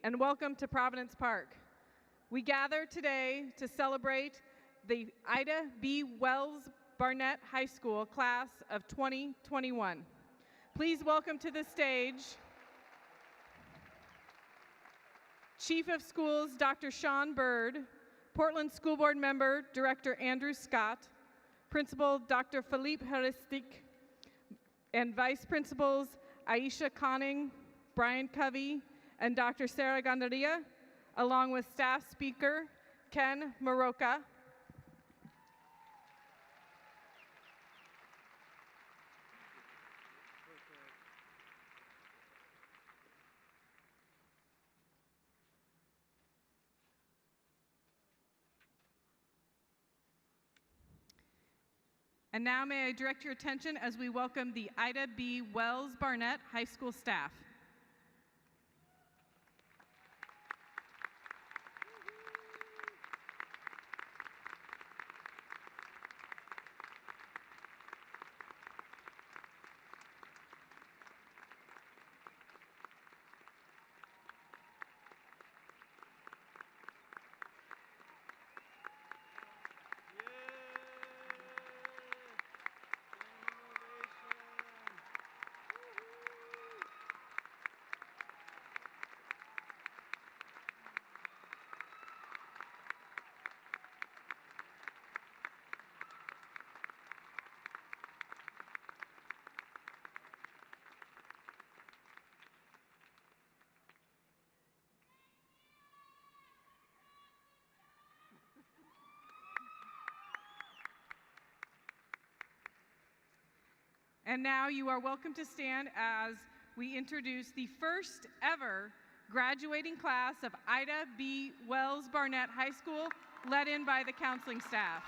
and welcome to Providence Park. We gather today to celebrate the Ida B. Wells Barnett High School class of 2021. Please welcome to the stage Chief of Schools Dr. Sean Bird, Portland School Board Member Director Andrew Scott, Principal Dr. Philippe Haristik, and Vice Principals Aisha Conning, Brian Covey, and Dr. Sarah Gandaria, along with staff speaker Ken Maroka. And now may I direct your attention as we welcome the Ida B. Wells Barnett High School staff. And now you are welcome to stand as we introduce the first ever graduating class of Ida B. Wells Barnett High School, led in by the counseling staff.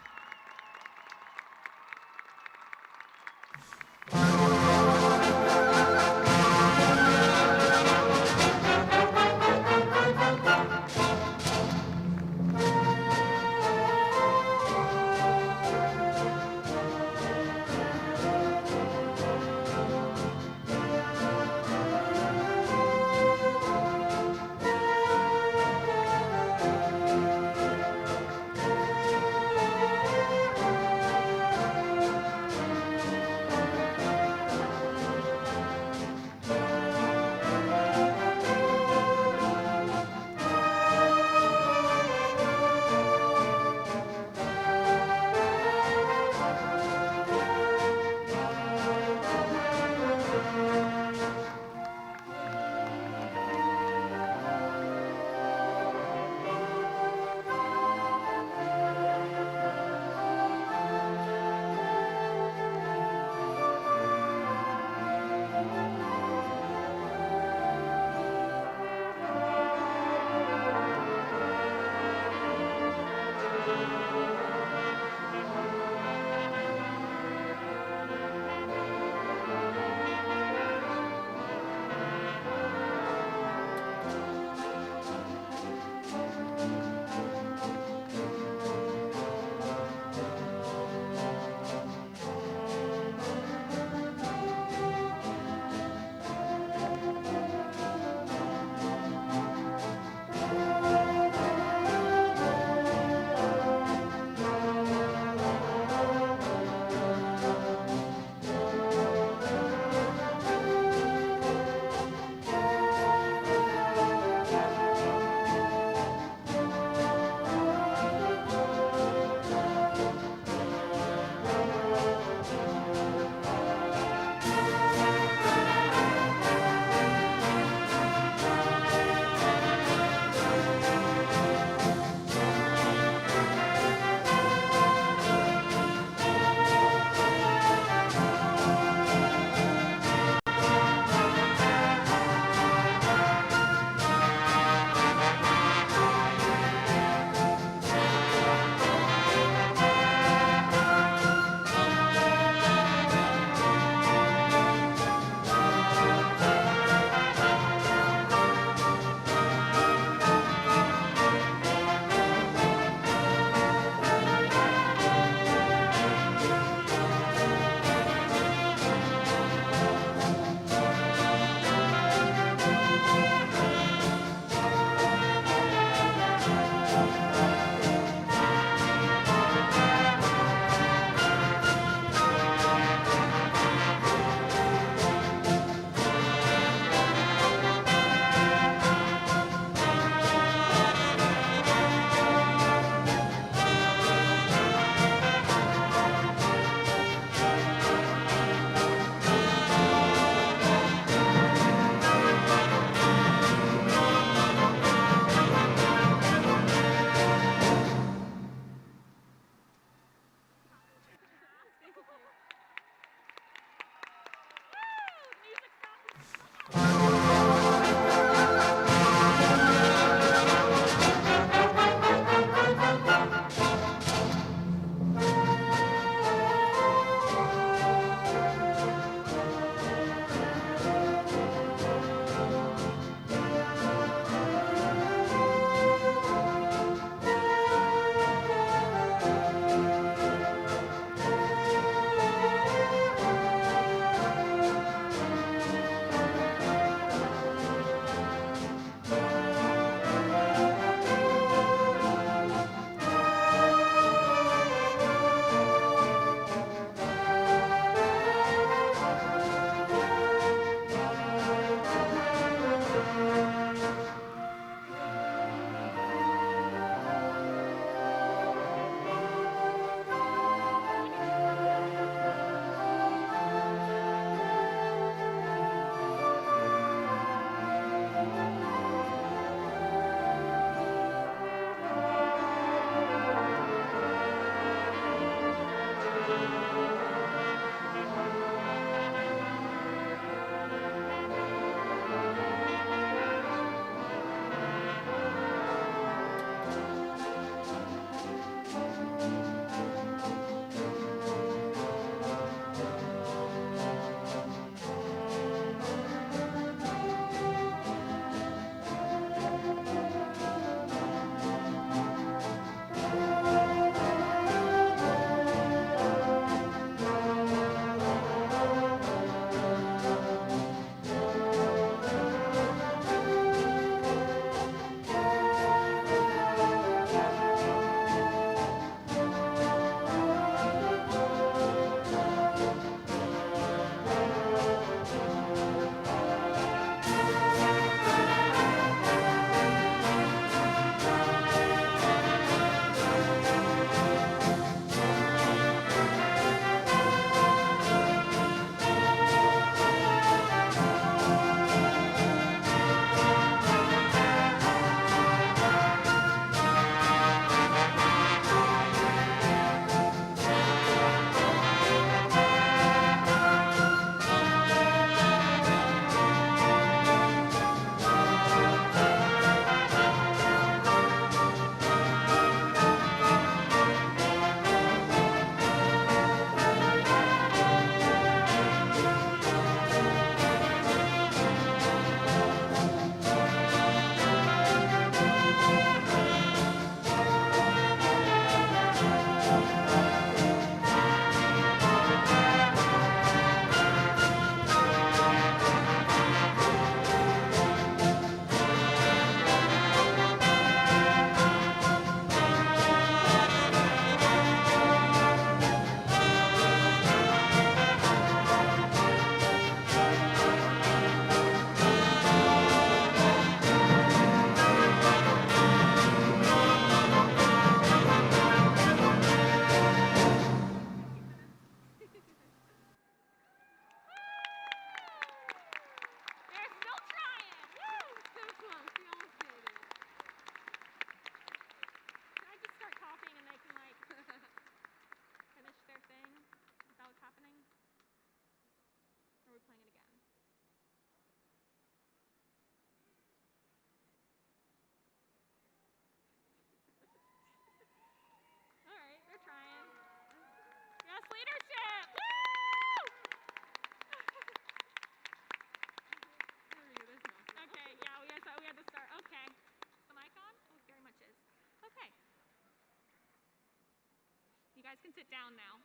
guys can sit down now.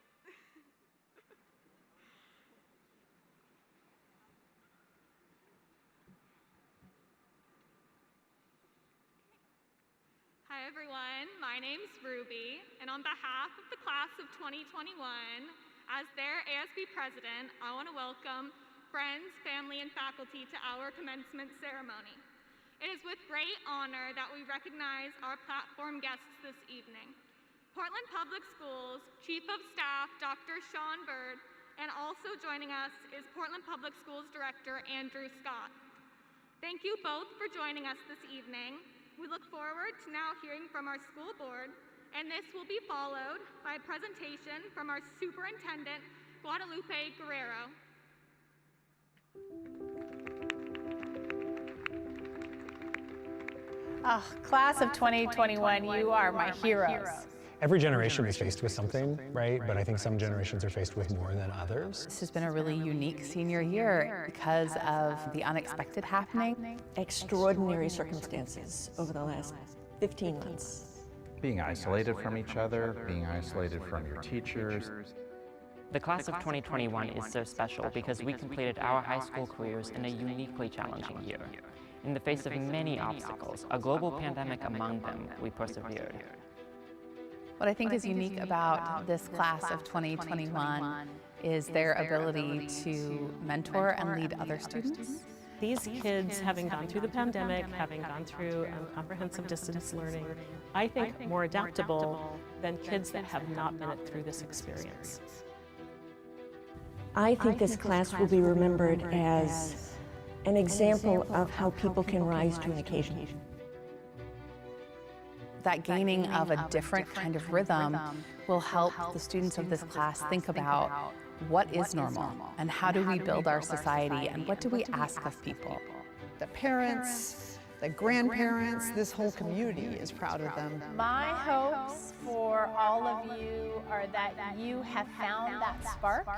Hi everyone, my name's Ruby, and on behalf of the class of 2021, as their ASB president, I want to welcome friends, family, and faculty to our commencement ceremony. It is with great honor that we recognize our platform guests this evening. Portland Public Schools Chief of Staff, Dr. Sean Bird, and also joining us is Portland Public Schools Director, Andrew Scott. Thank you both for joining us this evening. We look forward to now hearing from our school board, and this will be followed by a presentation from our superintendent, Guadalupe Guerrero. Oh, class of 2021, you are my heroes. Every generation is faced with something, right? But I think some generations are faced with more than others. This has been a really unique senior year because of the unexpected happening. Extraordinary circumstances over the last 15 months. Being isolated from each other, being isolated from your teachers. The class of 2021 is so special because we completed our high school careers in a uniquely challenging year. In the face of many obstacles, a global pandemic among them, we persevered. What I think is unique about this class of 2021 is their ability to mentor and lead other students. These kids, having gone through the pandemic, having gone through comprehensive distance learning, I think more adaptable than kids that have not been through this experience. I think this class will be remembered as an example of how people can rise to an occasion. That gaining of a different kind of rhythm will help the students of this class think about what is normal and how do we build our society and what do we ask of people. The parents, the grandparents, this whole community is proud of them. My hopes for all of you are that you have found that spark.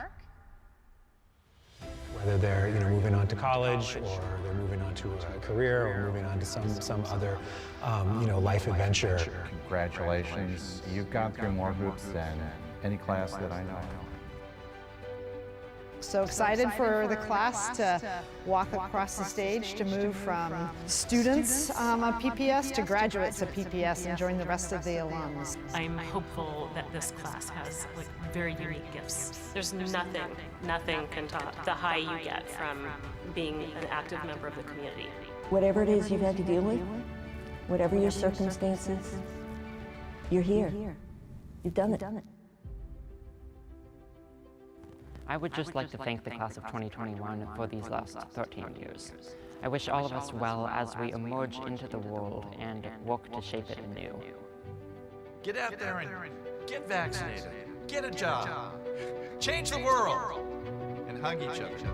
Whether they're moving on to college, or they're moving on to a career, or moving on to some other life adventure. Congratulations, you've gone through more hoops than any class that I know. So excited for the class to walk across the stage to move from students of PPS to graduates of PPS and join the rest of the alums. I'm hopeful that this class has very unique gifts. There's nothing can top the high you get from being an active member of the community. Whatever it is you've had to deal with, whatever your circumstances, you're here. You've done it. I would just like to thank the class of 2021 for these last 13 years. I wish all of us well as we emerge into the world and work to shape it anew. Get out there and get vaccinated, get a job, change the world, and hug each other.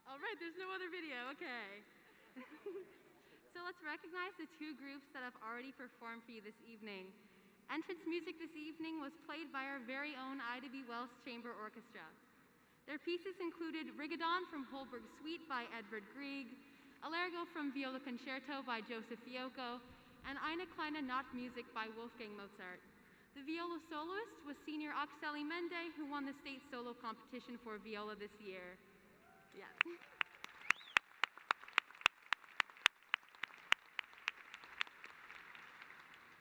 All right, there's no other video, okay. So let's recognize the two groups that have already performed for you this evening. Entrance music this evening was played by our very own Ida B. Wells Chamber Orchestra. Their pieces included Rigodon from Holberg Suite by Edvard Grieg, Allegro from Viola Concerto by Joseph Fiocco, and Eine kleine Nachtmusik by Wolfgang Mozart. The viola soloist was senior Oxeli Mende, who won the state solo competition for viola this year. Yes.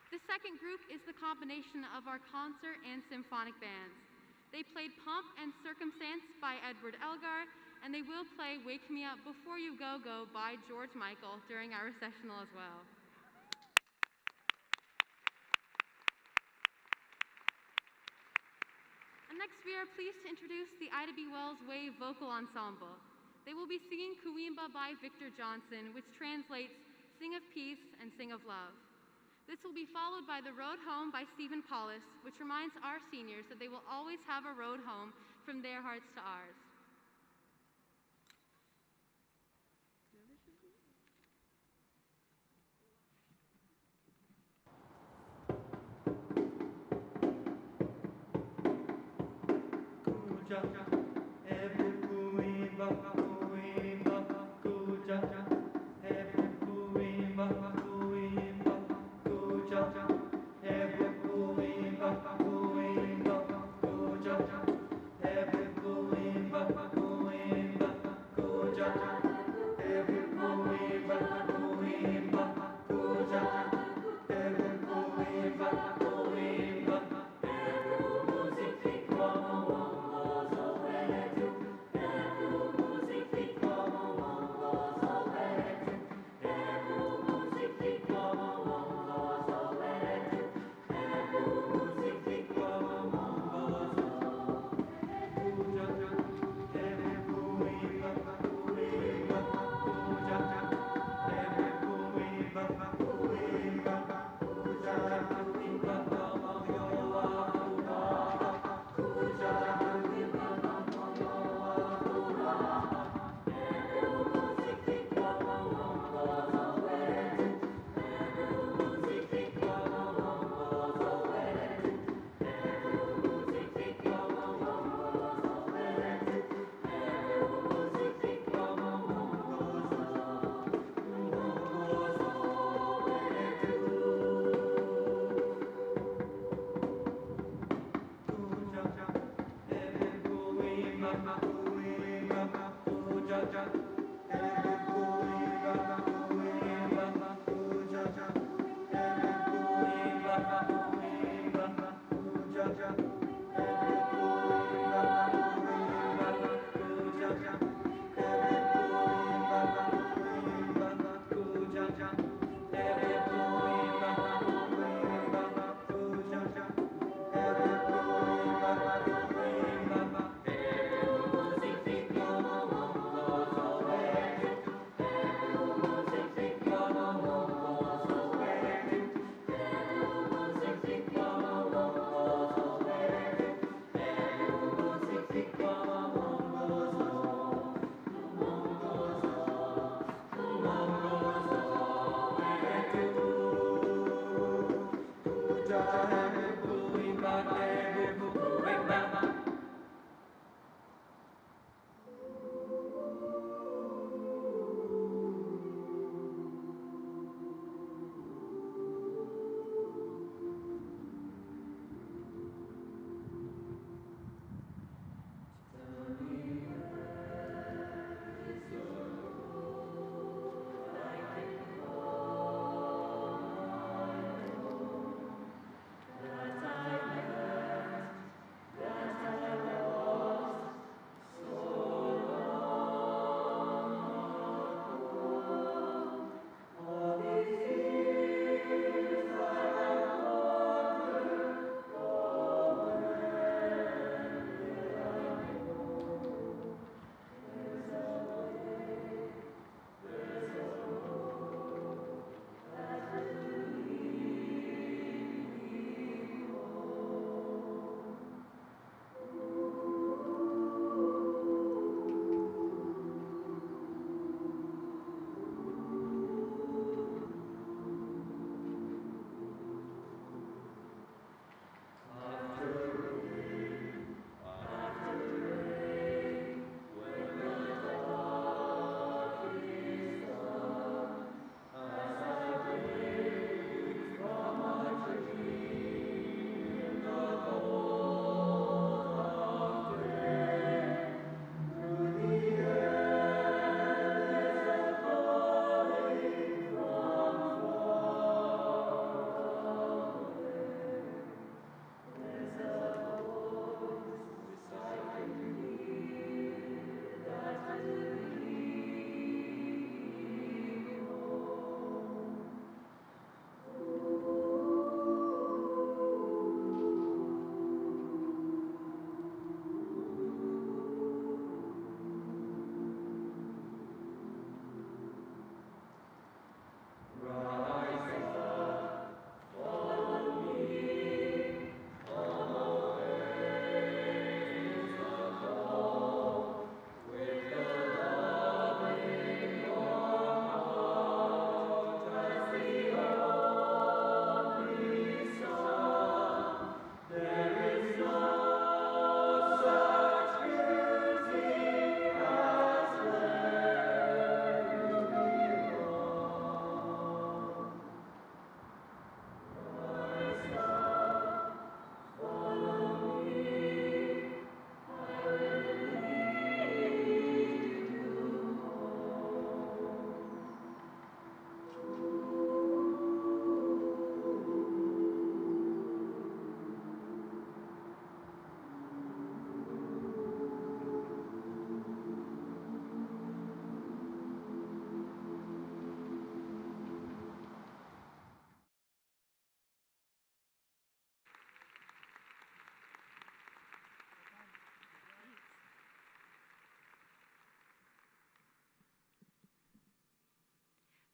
The second group is the combination of our concert and symphonic bands. They played Pomp and Circumstance by Edward Elgar, and they will play Wake Me Up Before You Go Go by George Michael during our recessional as well. And next we are pleased to introduce the Ida B. Wells Way Vocal Ensemble. They will be singing Kuimba by Victor Johnson, which translates Sing of Peace and Sing of Love. This will be followed by The Road Home by Stephen Paulus, which reminds our seniors that they will always have a road home from their hearts to ours.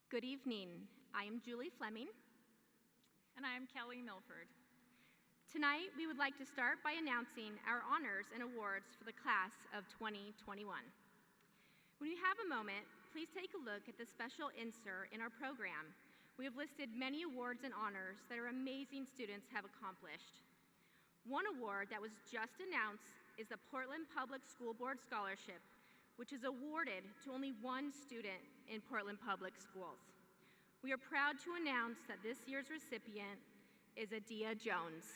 Good evening. I am Julie Fleming. And I am Kelly Milford. Tonight, we would like to start by announcing our honors and awards for the class of 2021. When you have a moment, please take a look at the special insert in our program. We have listed many awards and honors that our amazing students have accomplished. One award that was just announced is the Portland Public School Board Scholarship, which is awarded to only one student in Portland Public Schools. We are proud to announce that this year's recipient is Adia Jones.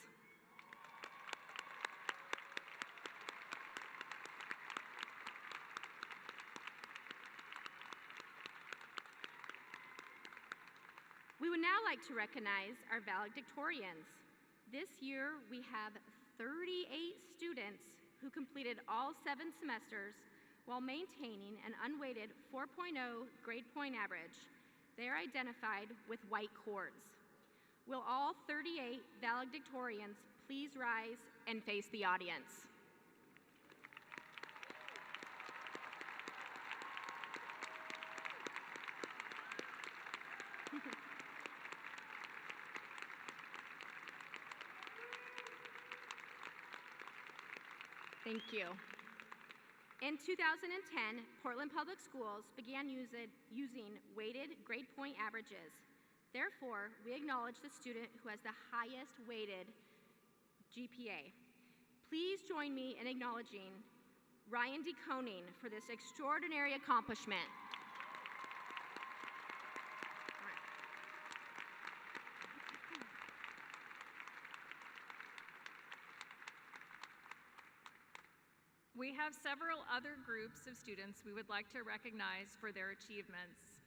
We would now like to recognize our valedictorians. This year, we have 38 students who completed all 7 semesters while maintaining an unweighted 4.0 grade point average. They are identified with white cords. Will all 38 valedictorians please rise and face the audience? Thank you. In 2010, Portland Public Schools began using weighted grade point averages. Therefore, we acknowledge the student who has the highest weighted GPA. Please join me in acknowledging Ryan DeConing for this extraordinary accomplishment. We have several other groups of students we would like to recognize for their achievements.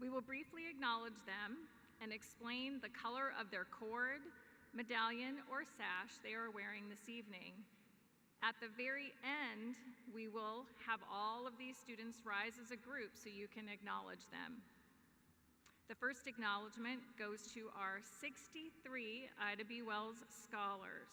We will briefly acknowledge them and explain the color of their cord, medallion, or sash they are wearing this evening. At the very end, we will have all of these students rise as a group so you can acknowledge them. The first acknowledgement goes to our 63 Ida B. Wells scholars.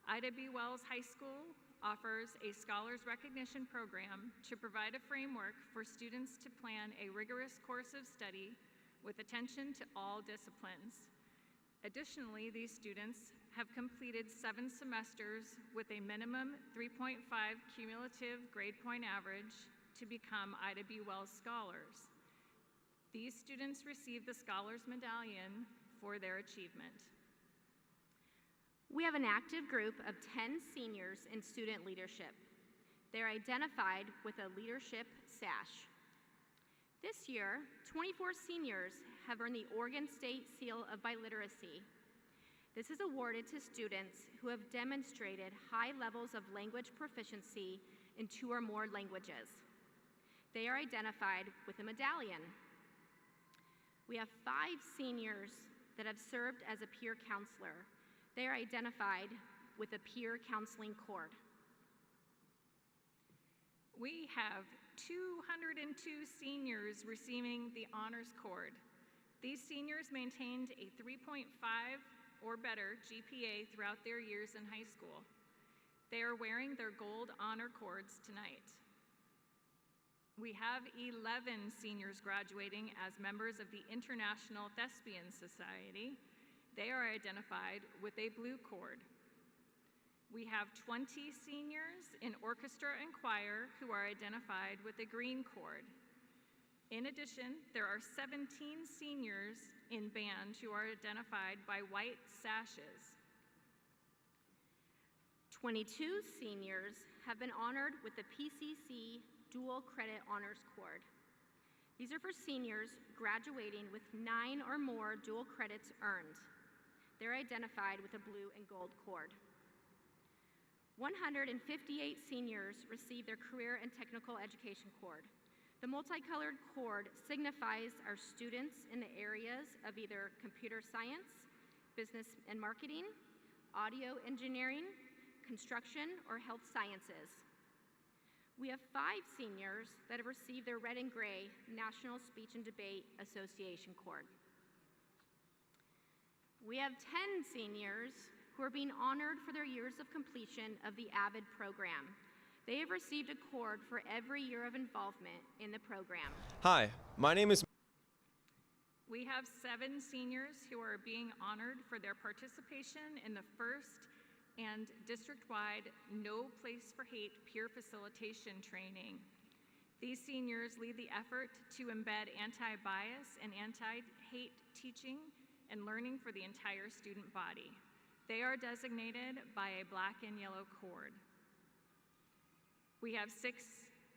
Ida B. Wells High School offers a Scholars Recognition Program to provide a framework for students to plan a rigorous course of study with attention to all disciplines. Additionally, these students have completed 7 semesters with a minimum 3.5 cumulative grade point average to become Ida B. Wells Scholars. These students receive the Scholars Medallion for their achievement. We have an active group of 10 seniors in student leadership. They're identified with a leadership sash. This year, 24 seniors have earned the Oregon State Seal of Biliteracy. This is awarded to students who have demonstrated high levels of language proficiency in 2 or more languages. They are identified with a medallion. We have 5 seniors that have served as a peer counselor. They are identified with a peer counseling cord. We have 202 seniors receiving the honors cord. These seniors maintained a 3.5 or better GPA throughout their years in high school. They are wearing their gold honor cords tonight. We have 11 seniors graduating as members of the International Thespian Society. They are identified with a blue cord. We have 20 seniors in orchestra and choir who are identified with a green cord. In addition, there are 17 seniors in band who are identified by white sashes. 22 seniors have been honored with the PCC Dual Credit Honors Cord. These are for seniors graduating with 9 or more dual credits earned. They're identified with a blue and gold cord. 158 seniors receive their career and technical education cord. The multicolored cord signifies our students in the areas of either computer science, business and marketing, audio engineering, construction, or health sciences. We have 5 seniors that have received their red and gray National Speech and Debate Association cord. We have 10 seniors who are being honored for their years of completion of the AVID program. They have received a cord for every year of involvement in the program. Hi, my name is... We have 7 seniors who are being honored for their participation in the first and district-wide No Place for Hate peer facilitation training. These seniors lead the effort to embed anti-bias and anti-hate teaching and learning for the entire student body. They are designated by a black and yellow cord. We have 6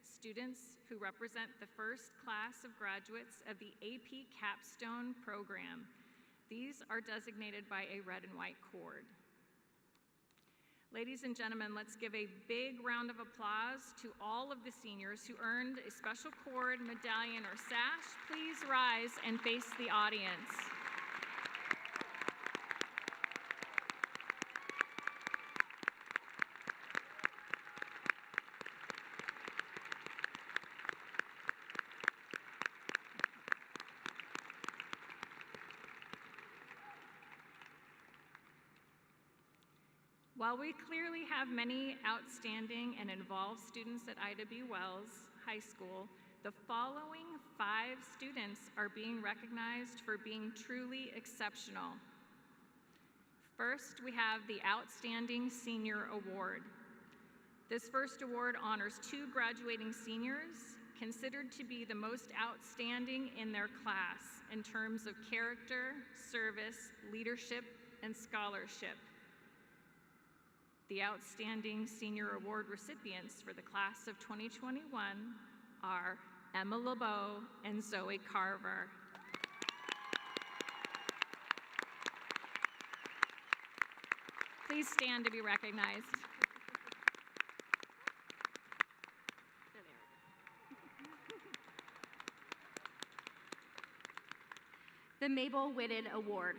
students who represent the first class of graduates of the AP Capstone program. These are designated by a red and white cord. Ladies and gentlemen, let's give a big round of applause to all of the seniors who earned a special cord, medallion, or sash. Please rise and face the audience. While we clearly have many outstanding and involved students at Ida B. Wells High School, the following 5 students are being recognized for being truly exceptional. First, we have the Outstanding Senior Award. This first award honors 2 graduating seniors considered to be the most outstanding in their class in terms of character, service, leadership, and scholarship. The Outstanding Senior Award recipients for the class of 2021 are Emma LeBeau and Zoe Carver. Please stand to be recognized. The Mabel Whitted Award.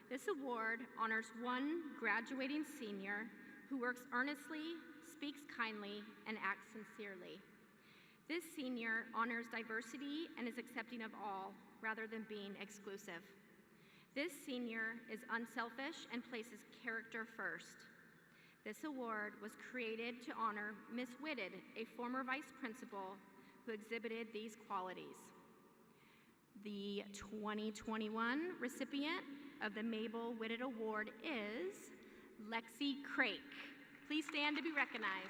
This award honors one graduating senior who works earnestly, speaks kindly, and acts sincerely. This senior honors diversity and is accepting of all, rather than being exclusive. This senior is unselfish and places character first. This award was created to honor Miss Whitted, a former vice principal who exhibited these qualities. The 2021 recipient of the Mabel Whitted Award is Lexi Crake. Please stand to be recognized.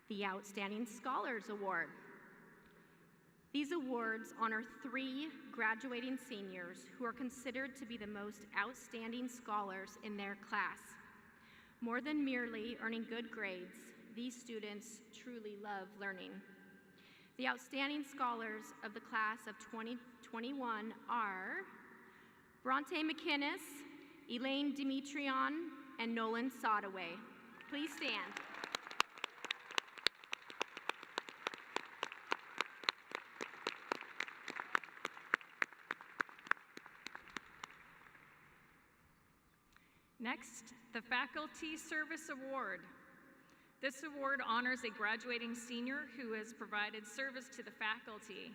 The Outstanding Scholars Award. These awards honor 3 graduating seniors who are considered to be the most outstanding scholars in their class. More than merely earning good grades, these students truly love learning. The outstanding scholars of the class of 2021 are Bronte McInnes, Elaine Dimitrion, and Nolan Sodaway. Please stand. Next, the Faculty Service Award. This award honors a graduating senior who has provided service to the faculty.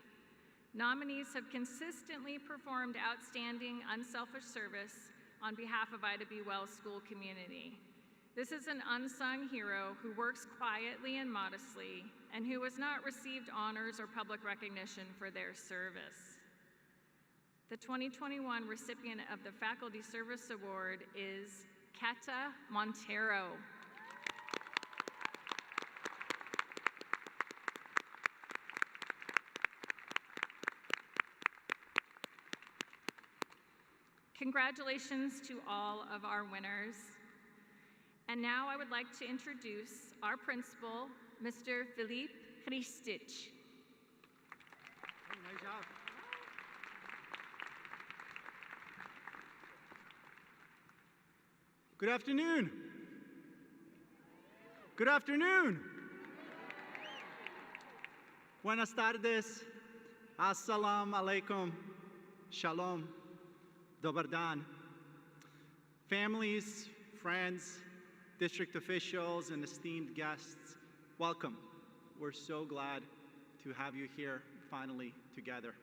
Nominees have consistently performed outstanding, unselfish service on behalf of Ida B. Wells School community. This is an unsung hero who works quietly and modestly and who has not received honors or public recognition for their service. The 2021 recipient of the Faculty Service Award is Kata Montero. Congratulations to all of our winners. And now I would like to introduce our principal, Mr. Filip Hristic. Nice job. Good afternoon. Good afternoon. Buenas tardes. Assalamu alaikum. Shalom. Dobar dan. Families, friends, district officials, and esteemed guests, welcome. We're so glad to have you here finally together.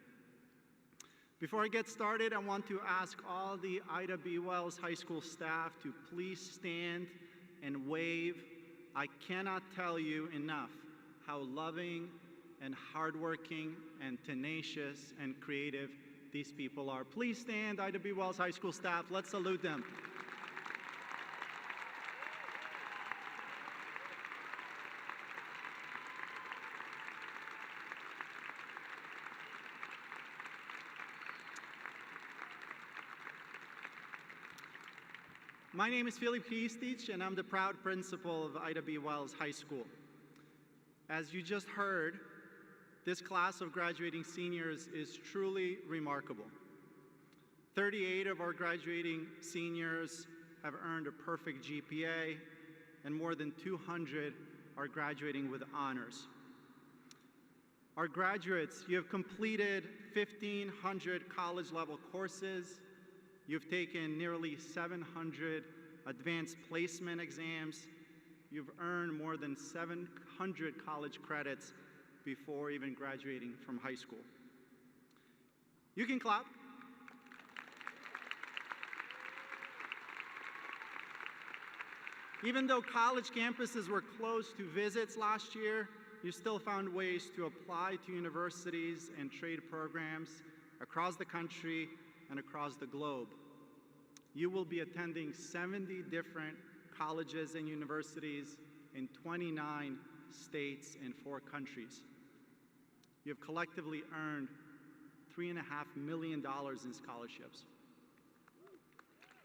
Before I get started, I want to ask all the Ida B. Wells High School staff to please stand and wave. I cannot tell you enough how loving and hardworking and tenacious and creative these people are. Please stand, Ida B. Wells High School staff. Let's salute them. My name is Filip Kristic, and I'm the proud principal of Ida B. Wells High School. As you just heard, this class of graduating seniors is truly remarkable. 38 of our graduating seniors have earned a perfect GPA, and more than 200 are graduating with honors. Our graduates, you have completed 1,500 college-level courses. You've taken nearly 700 advanced placement exams. You've earned more than 700 college credits before even graduating from high school. You can clap. Even though college campuses were closed to visits last year, you still found ways to apply to universities and trade programs across the country and across the globe. You will be attending 70 different colleges and universities in 29 states and 4 countries. You have collectively earned $3.5 million in scholarships.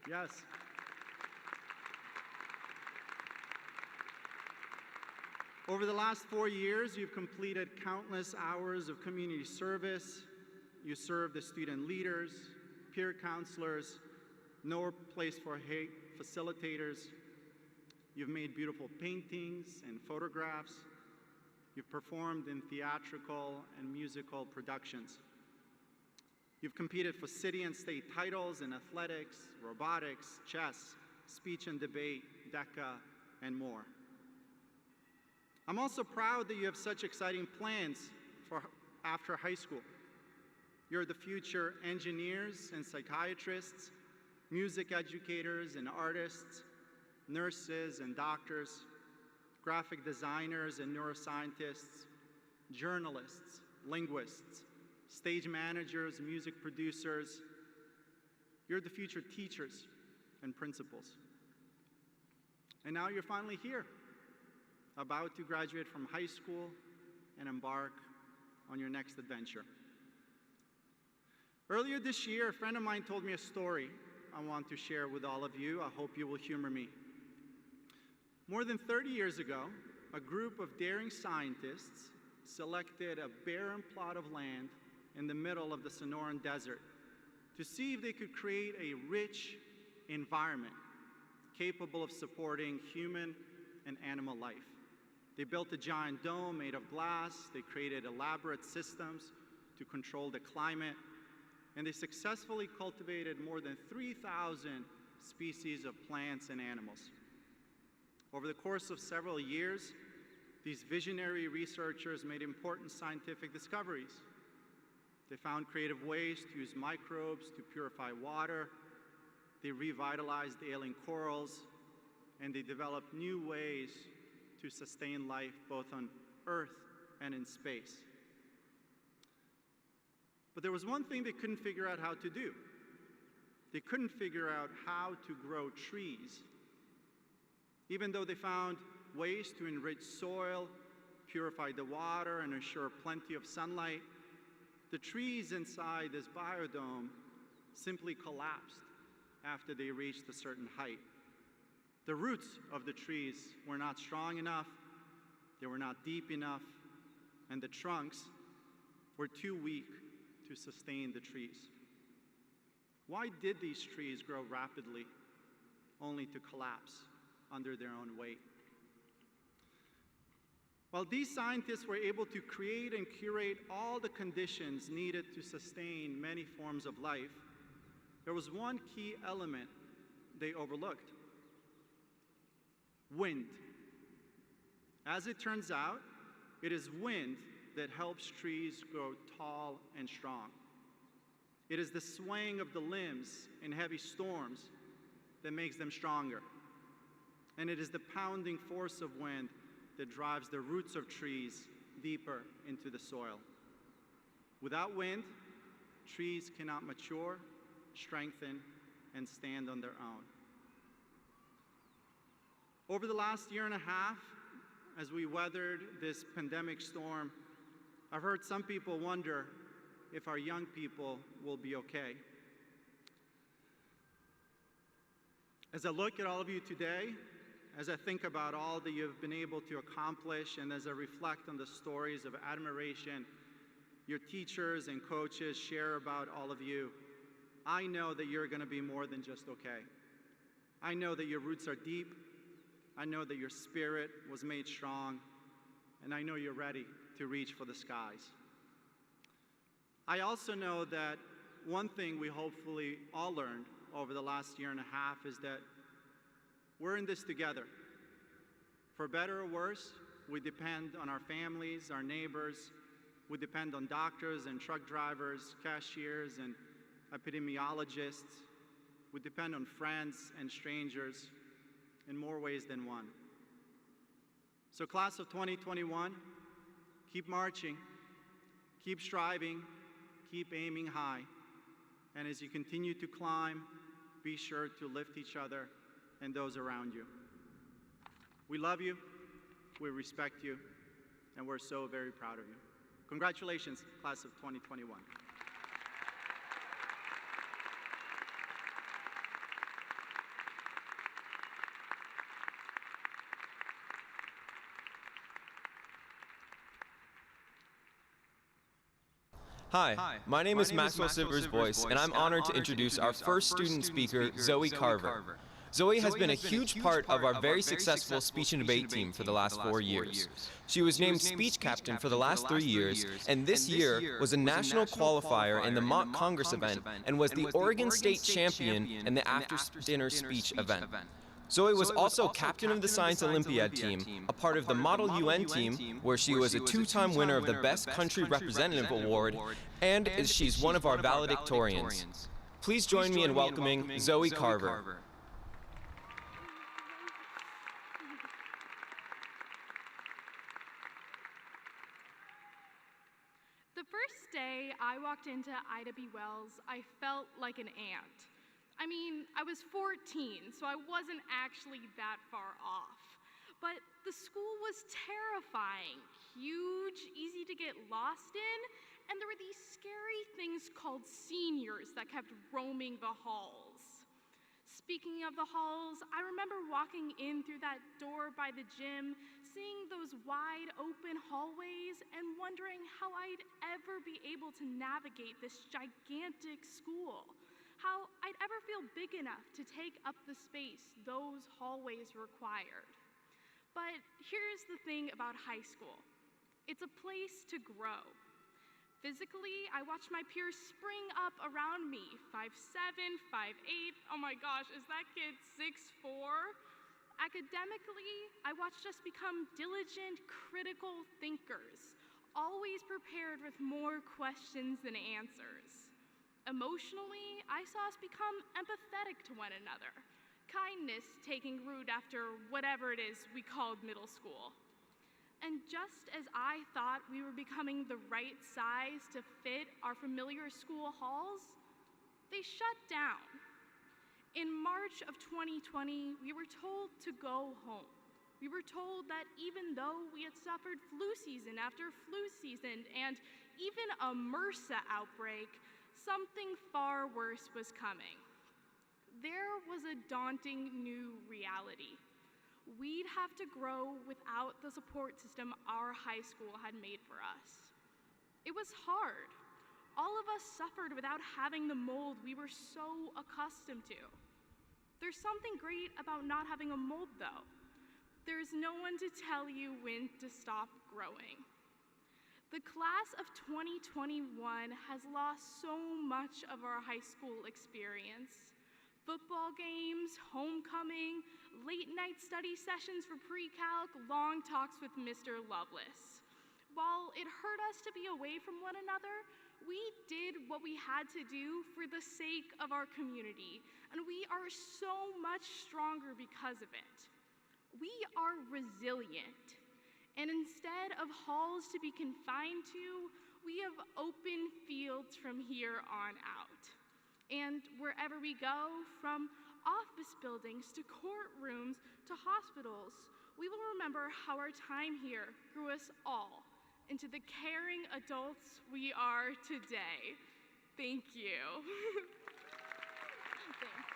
Yes. Over the last 4 years, you've completed countless hours of community service. You served as student leaders, peer counselors, No Place for Hate facilitators. You've made beautiful paintings and photographs. You've performed in theatrical and musical productions. You've competed for city and state titles in athletics, robotics, chess, speech and debate, DECA, and more. I'm also proud that you have such exciting plans for after high school. You're the future engineers and psychiatrists, music educators and artists, nurses and doctors, graphic designers and neuroscientists, journalists, linguists, stage managers, music producers. You're the future teachers and principals. And now you're finally here, about to graduate from high school and embark on your next adventure. Earlier this year, a friend of mine told me a story I want to share with all of you. I hope you will humor me. More than 30 years ago, a group of daring scientists selected a barren plot of land in the middle of the Sonoran Desert to see if they could create a rich environment capable of supporting human and animal life. They built a giant dome made of glass. They created elaborate systems to control the climate. And they successfully cultivated more than 3,000 species of plants and animals. Over the course of several years, these visionary researchers made important scientific discoveries. They found creative ways to use microbes to purify water. They revitalized ailing corals, and they developed new ways to sustain life both on Earth and in space. But there was one thing they couldn't figure out how to do. They couldn't figure out how to grow trees. Even though they found ways to enrich soil, purify the water, and ensure plenty of sunlight, the trees inside this biodome simply collapsed after they reached a certain height. The roots of the trees were not strong enough, they were not deep enough, and the trunks were too weak to sustain the trees. Why did these trees grow rapidly, only to collapse under their own weight? While these scientists were able to create and curate all the conditions needed to sustain many forms of life, there was one key element they overlooked: wind. As it turns out, it is wind that helps trees grow tall and strong. It is the swaying of the limbs in heavy storms that makes them stronger. and it is the pounding force of wind that drives the roots of trees deeper into the soil. Without wind, trees cannot mature, strengthen, and stand on their own. Over the last year and a half, as we weathered this pandemic storm, I've heard some people wonder if our young people will be okay. As I look at all of you today, as I think about all that you've been able to accomplish, and as I reflect on the stories of admiration your teachers and coaches share about all of you, I know that you're going to be more than just okay. I know that your roots are deep. I know that your spirit was made strong, and I know you're ready to reach for the skies. I also know that one thing we hopefully all learned over the last year and a half is that we're in this together. For better or worse, we depend on our families, our neighbors. We depend on doctors and truck drivers, cashiers and epidemiologists. We depend on friends and strangers in more ways than one. So class of 2021, keep marching, keep striving, keep aiming high. And as you continue to climb, be sure to lift each other and those around you. We love you, we respect you, and we're so very proud of you. Congratulations, class of 2021. Hi, my name is Maxwell Silver's Voice, and I'm honored to introduce our first student speaker, Zoe Carver. Zoe has been a huge part of our very successful speech and debate team for the last 4 years. She was named speech captain for the last 3 years, and this year was a national qualifier in the mock Congress event and was the Oregon State champion in the after-dinner speech event. Zoe was also captain of the Science Olympiad team, a part of the Model UN team, where she was a 2-time winner of the Best Country Representative Award, and she's one of our valedictorians. Please join me in welcoming Zoe Carver. The first day I walked into Ida B. Wells, I felt like an ant. I mean, I was 14, so I wasn't actually that far off. But the school was terrifying, huge, easy to get lost in, and there were these scary things called seniors that kept roaming the halls. Speaking of the halls, I remember walking in through that door by the gym, seeing those wide open hallways and wondering how I'd ever be able to navigate this gigantic school. How I'd ever feel big enough to take up the space those hallways required. But here's the thing about high school. It's a place to grow. Physically, I watched my peers spring up around me, 5'7", 5'8". Oh my gosh, is that kid 6'4"? Academically, I watched us become diligent, critical thinkers, always prepared with more questions than answers. Emotionally, I saw us become empathetic to one another, kindness taking root after whatever it is we called middle school. And just as I thought we were becoming the right size to fit our familiar school halls, they shut down. In March of 2020, we were told to go home. We were told that even though we had suffered flu season after flu season and even a MRSA outbreak, something far worse was coming. There was a daunting new reality. We'd have to grow without the support system our high school had made for us. It was hard. All of us suffered without having the mold we were so accustomed to. There's something great about not having a mold, though. There's no one to tell you when to stop growing. The class of 2021 has lost so much of our high school experience. Football games, homecoming, late night study sessions for pre-calc, long talks with Mr. Lovelace. While it hurt us to be away from one another, we did what we had to do for the sake of our community, and we are so much stronger because of it. We are resilient. And instead of halls to be confined to, we have open fields from here on out. And wherever we go, from office buildings to courtrooms to hospitals, we will remember how our time here grew us all into the caring adults we are today. Thank you. Thanks.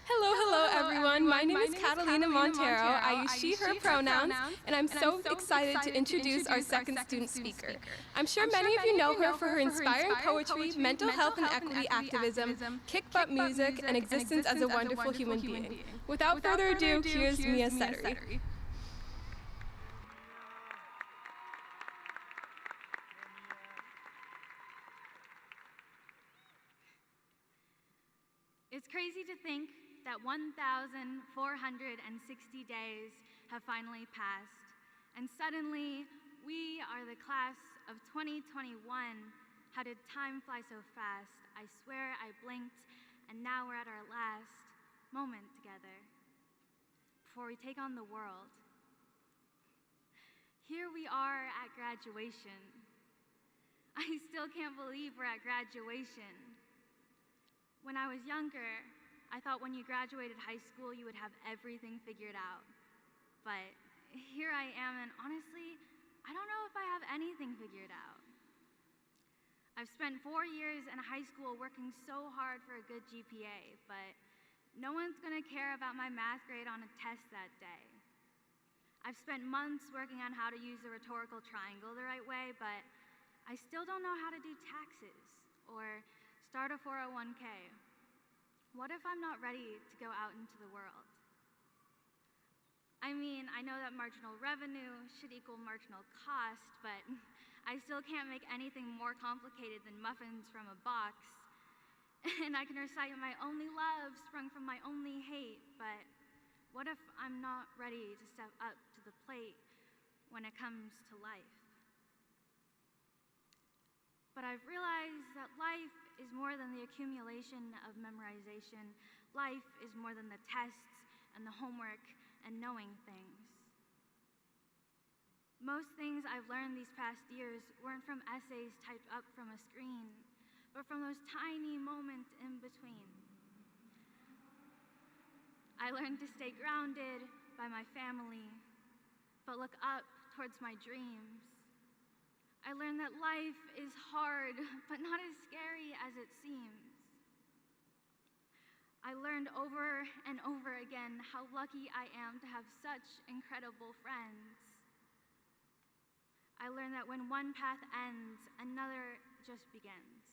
Hello everyone. My name is Catalina Montero. I use she, her pronouns, and I'm so excited to introduce our second student speaker. I'm sure many of you know her for her inspiring poetry, mental health and equity activism, kick butt music, and existence as a wonderful human being. Without further ado, here's Mia Settery. It's crazy to think that 1,460 days have finally passed, and suddenly we are the class of 2021. How did time fly so fast? I swear I blinked, and now we're at our last moment together before we take on the world. Here we are at graduation. I still can't believe we're at graduation. When I was younger, I thought when you graduated high school, you would have everything figured out. But here I am, and honestly, I don't know if I have anything figured out. I've spent 4 years in high school working so hard for a good GPA, but no one's gonna care about my math grade on a test that day. I've spent months working on how to use the rhetorical triangle the right way, but I still don't know how to do taxes or start a 401k. What if I'm not ready to go out into the world? I mean, I know that marginal revenue should equal marginal cost, but I still can't make anything more complicated than muffins from a box. And I can recite my only love sprung from my only hate, but what if I'm not ready to step up to the plate when it comes to life? But I've realized that life is more than the accumulation of memorization. Life is more than the tests and the homework and knowing things. Most things I've learned these past years weren't from essays typed up from a screen, but from those tiny moments in between. I learned to stay grounded by my family, but look up towards my dreams. I learned that life is hard, but not as scary as it seems. I learned over and over again how lucky I am to have such incredible friends. I learned that when one path ends, another just begins.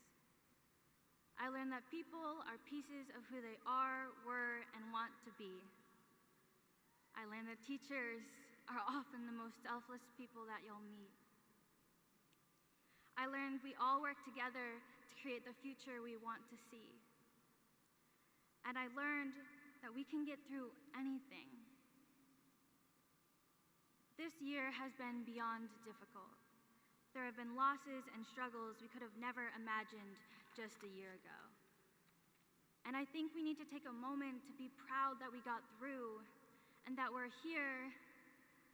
I learned that people are pieces of who they are, were, and want to be. I learned that teachers are often the most selfless people that you'll meet. I learned we all work together to create the future we want to see. And I learned that we can get through anything. This year has been beyond difficult. There have been losses and struggles we could have never imagined just a year ago. And I think we need to take a moment to be proud that we got through and that we're here.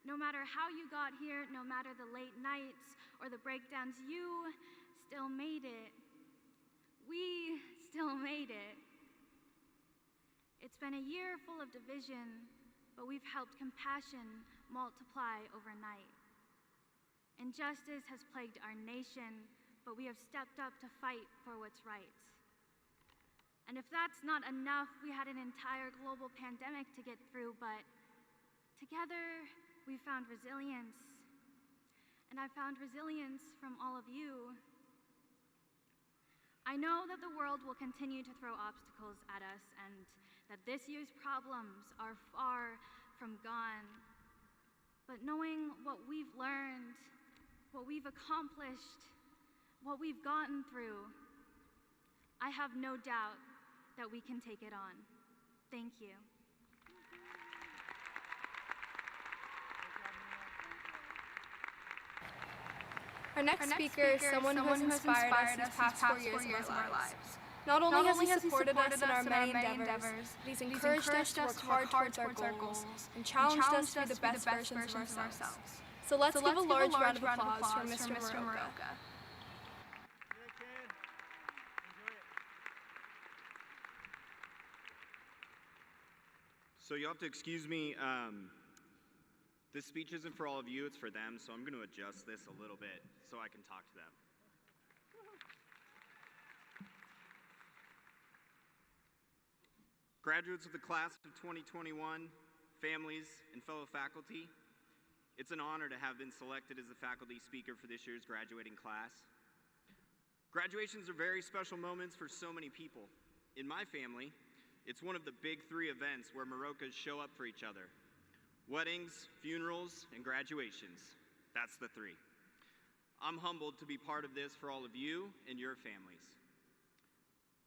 No matter how you got here, no matter the late nights or the breakdowns, you still made it. We still made it. It's been a year full of division, but we've helped compassion multiply overnight. Injustice has plagued our nation, but we have stepped up to fight for what's right. And if that's not enough, we had an entire global pandemic to get through, but together, we found resilience, and I found resilience from all of you. I know that the world will continue to throw obstacles at us and that this year's problems are far from gone. But knowing what we've learned, what we've accomplished, what we've gotten through, I have no doubt that we can take it on. Thank you. Our next speaker is someone who has inspired us these past 4 years of our lives. Not only has he supported us in our many endeavors, but he's encouraged us to work hard towards our goals and challenged us to be the best versions of ourselves. So let's give a large round of applause for Mr. Maroka. So you'll have to excuse me, this speech isn't for all of you, it's for them, so I'm going to adjust this a little bit so I can talk to them. Graduates of the class of 2021, families, and fellow faculty, it's an honor to have been selected as the faculty speaker for this year's graduating class. Graduations are very special moments for so many people. In my family, it's one of the big three events where Marokas show up for each other. Weddings, funerals, and graduations. That's the three. I'm humbled to be part of this for all of you and your families.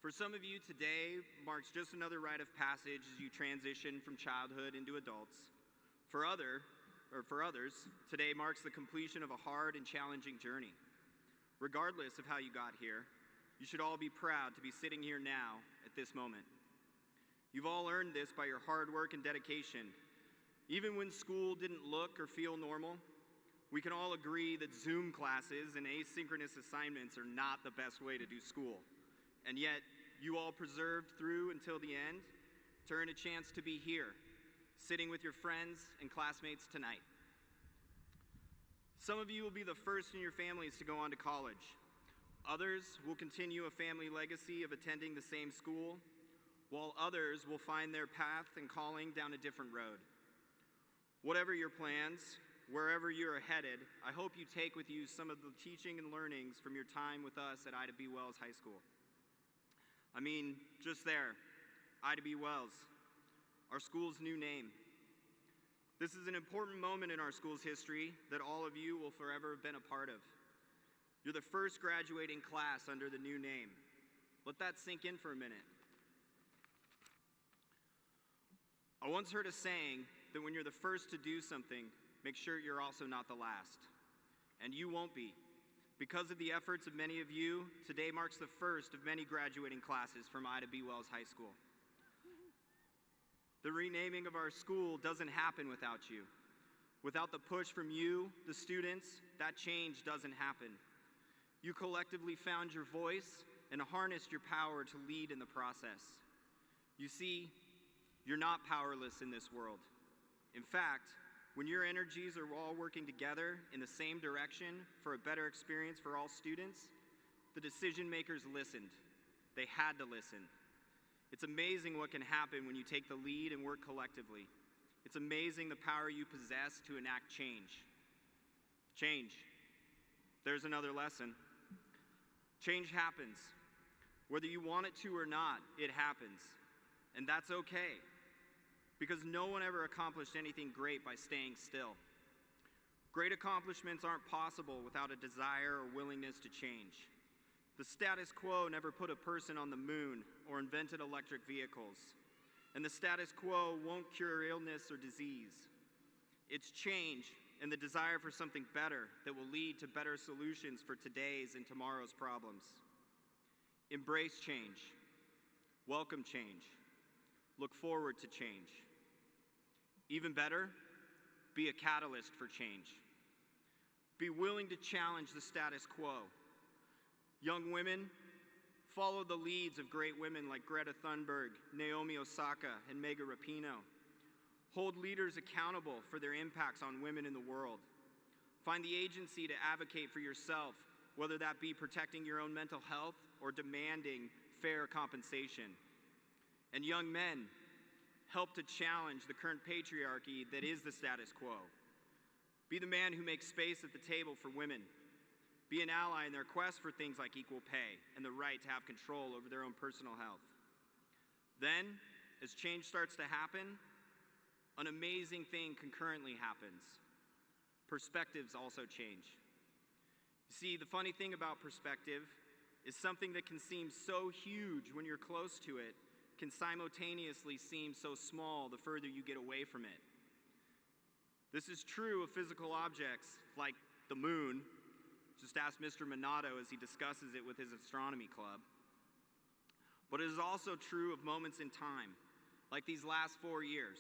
For some of you, today marks just another rite of passage as you transition from childhood into adults. For others, today marks the completion of a hard and challenging journey. Regardless of how you got here, you should all be proud to be sitting here now at this moment. You've all earned this by your hard work and dedication. Even when school didn't look or feel normal, we can all agree that Zoom classes and asynchronous assignments are not the best way to do school. And yet, you all persevered through until the end to earn a chance to be here, sitting with your friends and classmates tonight. Some of you will be the first in your families to go on to college. Others will continue a family legacy of attending the same school, while others will find their path and calling down a different road. Whatever your plans, wherever you're headed, I hope you take with you some of the teaching and learnings from your time with us at Ida B. Wells High School. I mean, just there, Ida B. Wells, our school's new name. This is an important moment in our school's history that all of you will forever have been a part of. You're the first graduating class under the new name. Let that sink in for a minute. I once heard a saying that when you're the first to do something, make sure you're also not the last. And you won't be. Because of the efforts of many of you, today marks the first of many graduating classes from Ida B. Wells High School. The renaming of our school doesn't happen without you. Without the push from you, the students, that change doesn't happen. You collectively found your voice and harnessed your power to lead in the process. You see, you're not powerless in this world. In fact, when your energies are all working together in the same direction for a better experience for all students, the decision makers listened. They had to listen. It's amazing what can happen when you take the lead and work collectively. It's amazing the power you possess to enact change. Change. There's another lesson. Change happens. Whether you want it to or not, it happens. And that's okay. Because no one ever accomplished anything great by staying still. Great accomplishments aren't possible without a desire or willingness to change. The status quo never put a person on the moon or invented electric vehicles. And the status quo won't cure illness or disease. It's change and the desire for something better that will lead to better solutions for today's and tomorrow's problems. Embrace change. Welcome change. Look forward to change. Even better, be a catalyst for change. Be willing to challenge the status quo. Young women, follow the leads of great women like Greta Thunberg, Naomi Osaka, and Megan Rapinoe. Hold leaders accountable for their impacts on women in the world. Find the agency to advocate for yourself, whether that be protecting your own mental health or demanding fair compensation. And young men, help to challenge the current patriarchy that is the status quo. Be the man who makes space at the table for women. Be an ally in their quest for things like equal pay and the right to have control over their own personal health. Then, as change starts to happen, an amazing thing concurrently happens. Perspectives also change. You see, the funny thing about perspective is something that can seem so huge when you're close to it can simultaneously seem so small the further you get away from it. This is true of physical objects like the moon, Just ask Mr. Minato as he discusses it with his astronomy club. But it is also true of moments in time, like these last 4 years.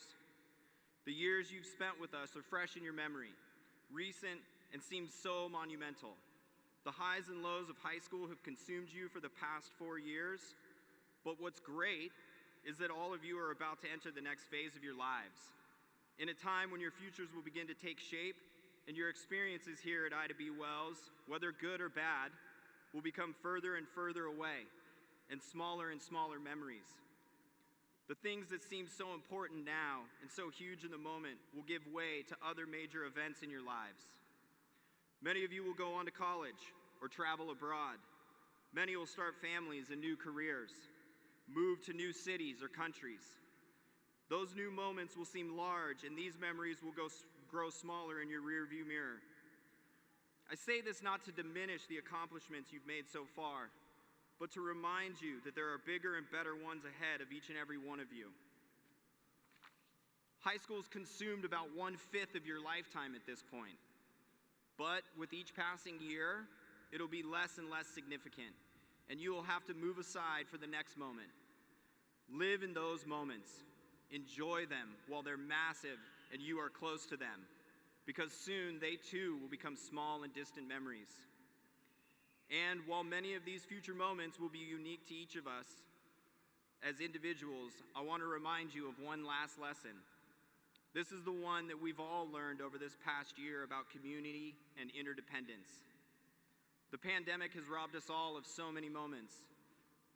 The years you've spent with us are fresh in your memory, recent and seem so monumental. The highs and lows of high school have consumed you for the past 4 years, but what's great is that all of you are about to enter the next phase of your lives, in a time when your futures will begin to take shape and your experiences here at Ida B. Wells, whether good or bad, will become further and further away and smaller memories. The things that seem so important now and so huge in the moment will give way to other major events in your lives. Many of you will go on to college or travel abroad. Many will start families and new careers, move to new cities or countries. Those new moments will seem large, and these memories will grow smaller in your rearview mirror. I say this not to diminish the accomplishments you've made so far, but to remind you that there are bigger and better ones ahead of each and every one of you. High school's consumed about 1/5 of your lifetime at this point, but with each passing year, it'll be less and less significant, and you will have to move aside for the next moment. Live in those moments. Enjoy them while they're massive and you are close to them, because soon they too will become small and distant memories. And while many of these future moments will be unique to each of us as individuals, I want to remind you of one last lesson. This is the one that we've all learned over this past year about community and interdependence. The pandemic has robbed us all of so many moments,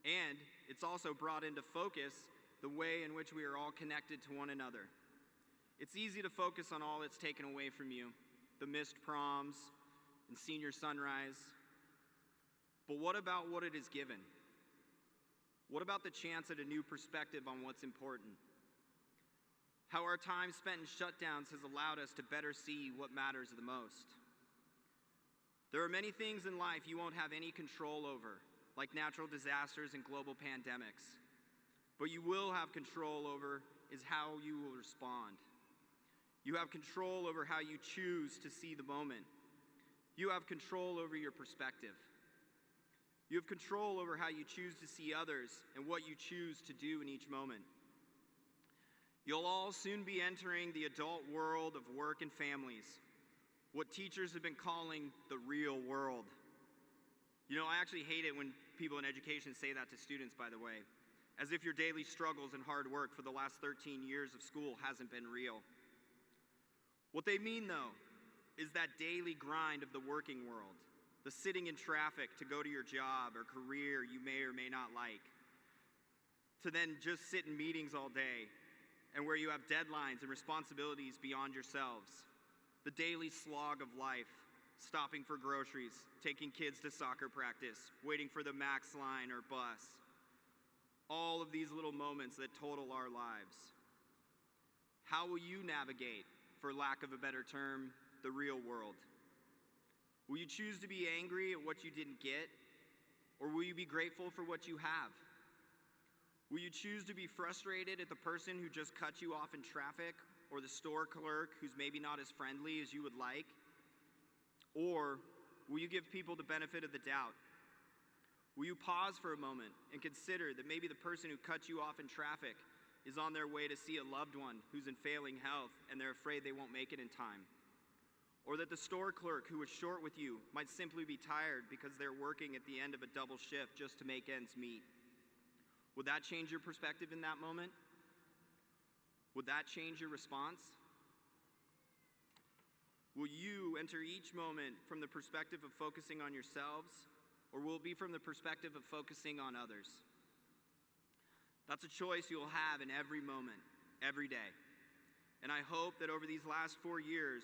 and it's also brought into focus the way in which we are all connected to one another. It's easy to focus on all that's taken away from you, the missed proms and senior sunrise. But what about what it is given? What about the chance at a new perspective on what's important? How our time spent in shutdowns has allowed us to better see what matters the most. There are many things in life you won't have any control over, like natural disasters and global pandemics. But you will have control over is how you will respond. You have control over how you choose to see the moment. You have control over your perspective. You have control over how you choose to see others and what you choose to do in each moment. You'll all soon be entering the adult world of work and families, what teachers have been calling the real world. You know, I actually hate it when people in education say that to students, by the way, as if your daily struggles and hard work for the last 13 years of school hasn't been real. What they mean, though, is that daily grind of the working world, the sitting in traffic to go to your job or career you may or may not like, to then just sit in meetings all day, and where you have deadlines and responsibilities beyond yourselves, the daily slog of life, stopping for groceries, taking kids to soccer practice, waiting for the MAX line or bus, all of these little moments that total our lives. How will you navigate, for lack of a better term, the real world? Will you choose to be angry at what you didn't get, or will you be grateful for what you have? Will you choose to be frustrated at the person who just cut you off in traffic, or the store clerk who's maybe not as friendly as you would like? Or will you give people the benefit of the doubt? Will you pause for a moment and consider that maybe the person who cut you off in traffic is on their way to see a loved one who's in failing health and they're afraid they won't make it in time? Or that the store clerk who was short with you might simply be tired because they're working at the end of a double shift just to make ends meet? Would that change your perspective in that moment? Would that change your response? Will you enter each moment from the perspective of focusing on yourselves, or will it be from the perspective of focusing on others? That's a choice you'll have in every moment, every day. And I hope that over these last 4 years,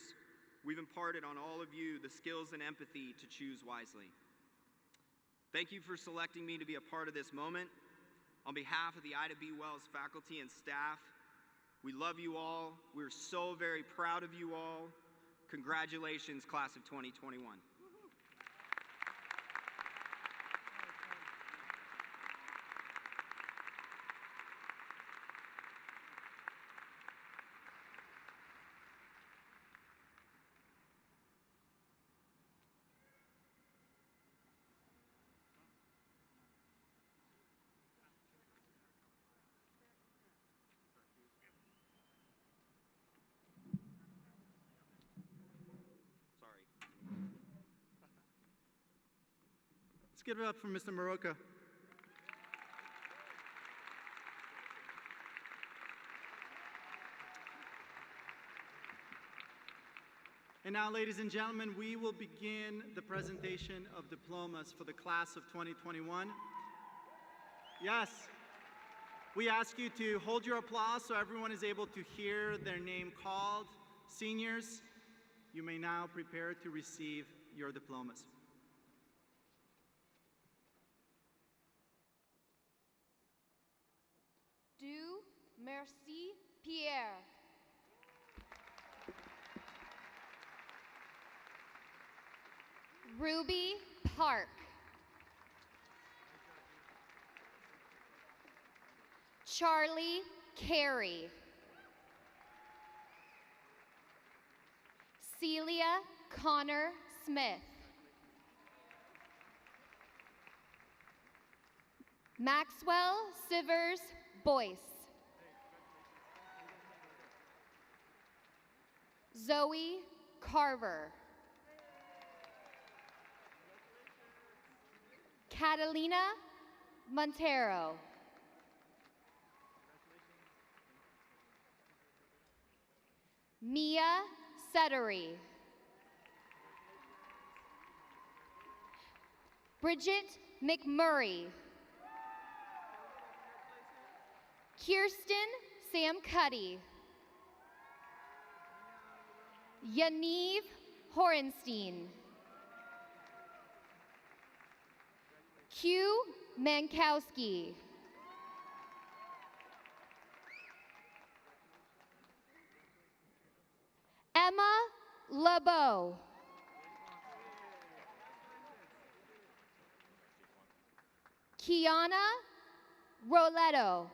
we've imparted on all of you the skills and empathy to choose wisely. Thank you for selecting me to be a part of this moment. On behalf of the Ida B. Wells faculty and staff, we love you all. We're so very proud of you all. Congratulations, class of 2021. Let's give it up for Mr. Maroka. And now, ladies and gentlemen, we will begin the presentation of diplomas for the class of 2021. Yes, we ask you to hold your applause so everyone is able to hear their name called. Seniors, you may now prepare to receive your diplomas. Du Merci Pierre. Ruby Park. Charlie Carey. Celia Connor Smith. Maxwell Sivers Boyce. Zoe Carver. Catalina Montero. Mia Settery. Bridget McMurray. Kirsten Sam Cuddy. Yaniv Horenstein. Q Mankowski. Emma LeBeau. Kiana Roletto.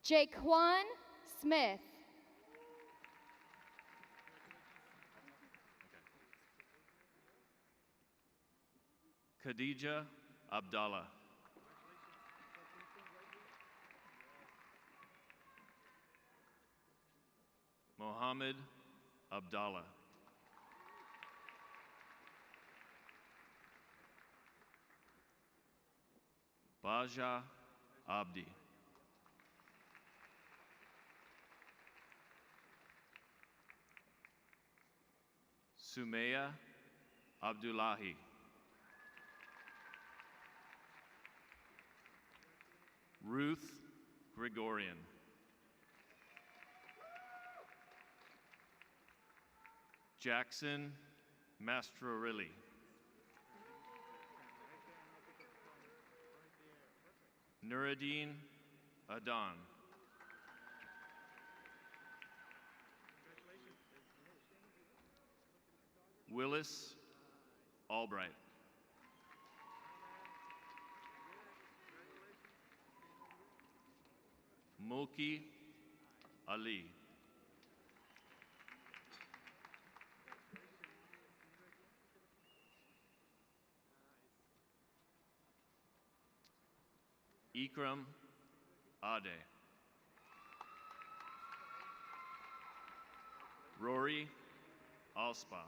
Jaquan Smith. Khadija Abdallah. Mohammed Abdallah. Baja Abdi. Sumeya Abdullahi. Ruth Gregorian. Jackson Mastrorilli. Nuruddin Adan. Willis Albright. Mulki Ali. Ikram Ade. Rory Alspa.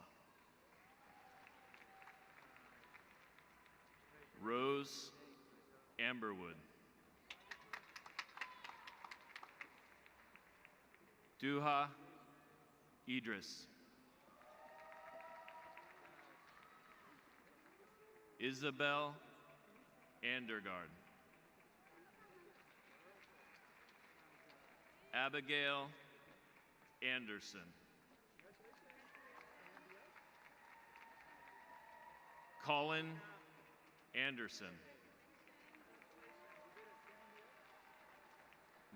Rose Amberwood. Duha Idris. Isabel Andergard. Abigail Anderson. Colin Anderson.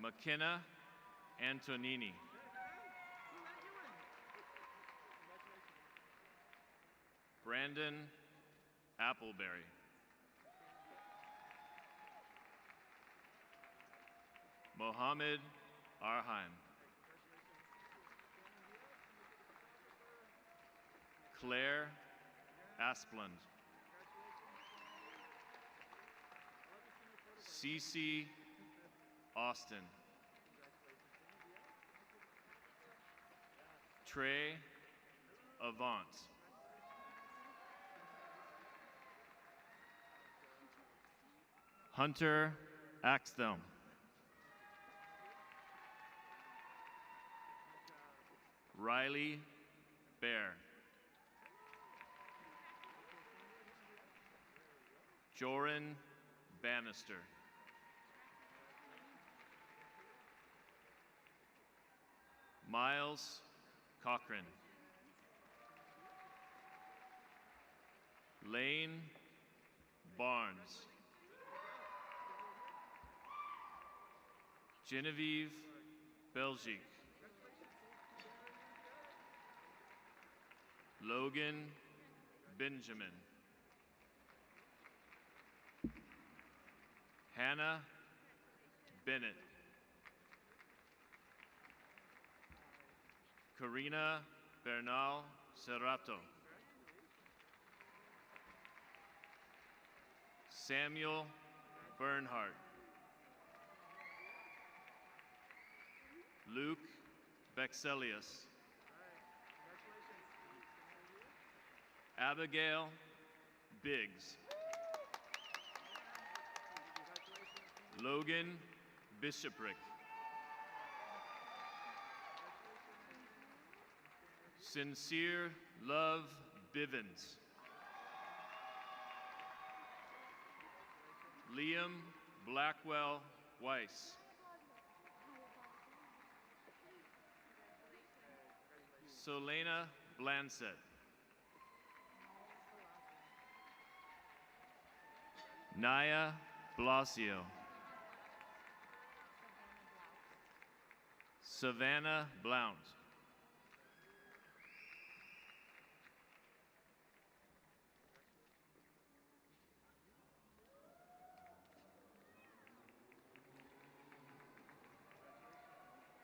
McKenna Antonini. Brandon Appleberry. Mohammed Arheim. Claire Asplund. Cece Austin. Trey Avant. Hunter Axthelm. Riley Bear. Joran Bannister. Miles Cochran. Lane Barnes. Genevieve Belgique. Logan Benjamin. Hannah Bennett. Karina Bernal Serrato. Samuel Bernhardt. Luke Bexelius. Abigail Biggs. Logan Bishoprick. Sincere Love Bivens. Liam Blackwell Weiss. Solena Blansett. Naya Blasio. Savannah Blount.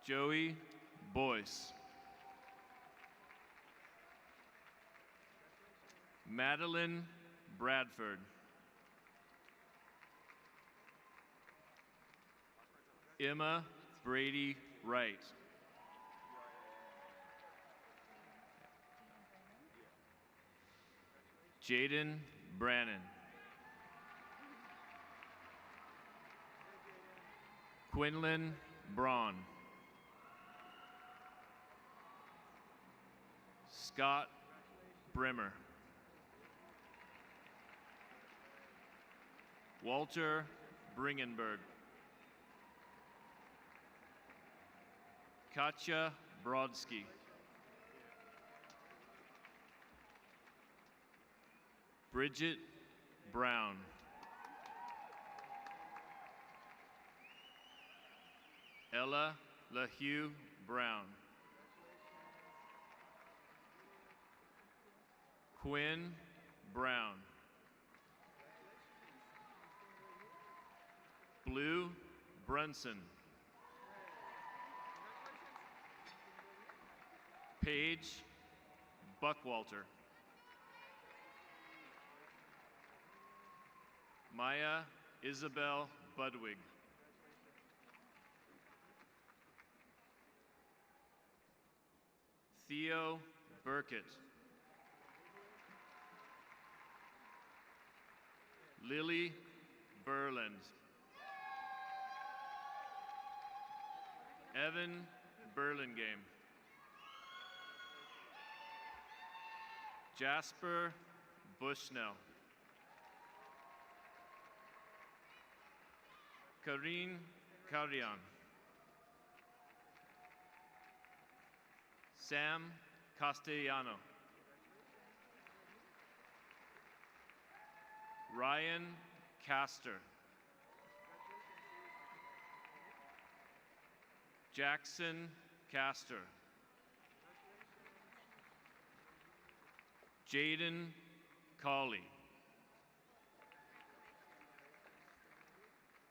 Joey Boyce. Madeline Bradford. Emma Brady Wright. Jaden Brannon. Quinlan Braun. Scott Brimmer. Walter Bringenberg. Katja Brodsky. Bridget Brown. Ella LaHue Brown. Quinn Brown. Blue Brunson. Paige Buckwalter. Maya Isabel Budwig. Theo Burkett. Lily Berland. Evan Burlingame. Jasper Bushnell. Karine Karyan. Sam Castellano. Ryan Castor. Jackson Castor. Jaden Colley.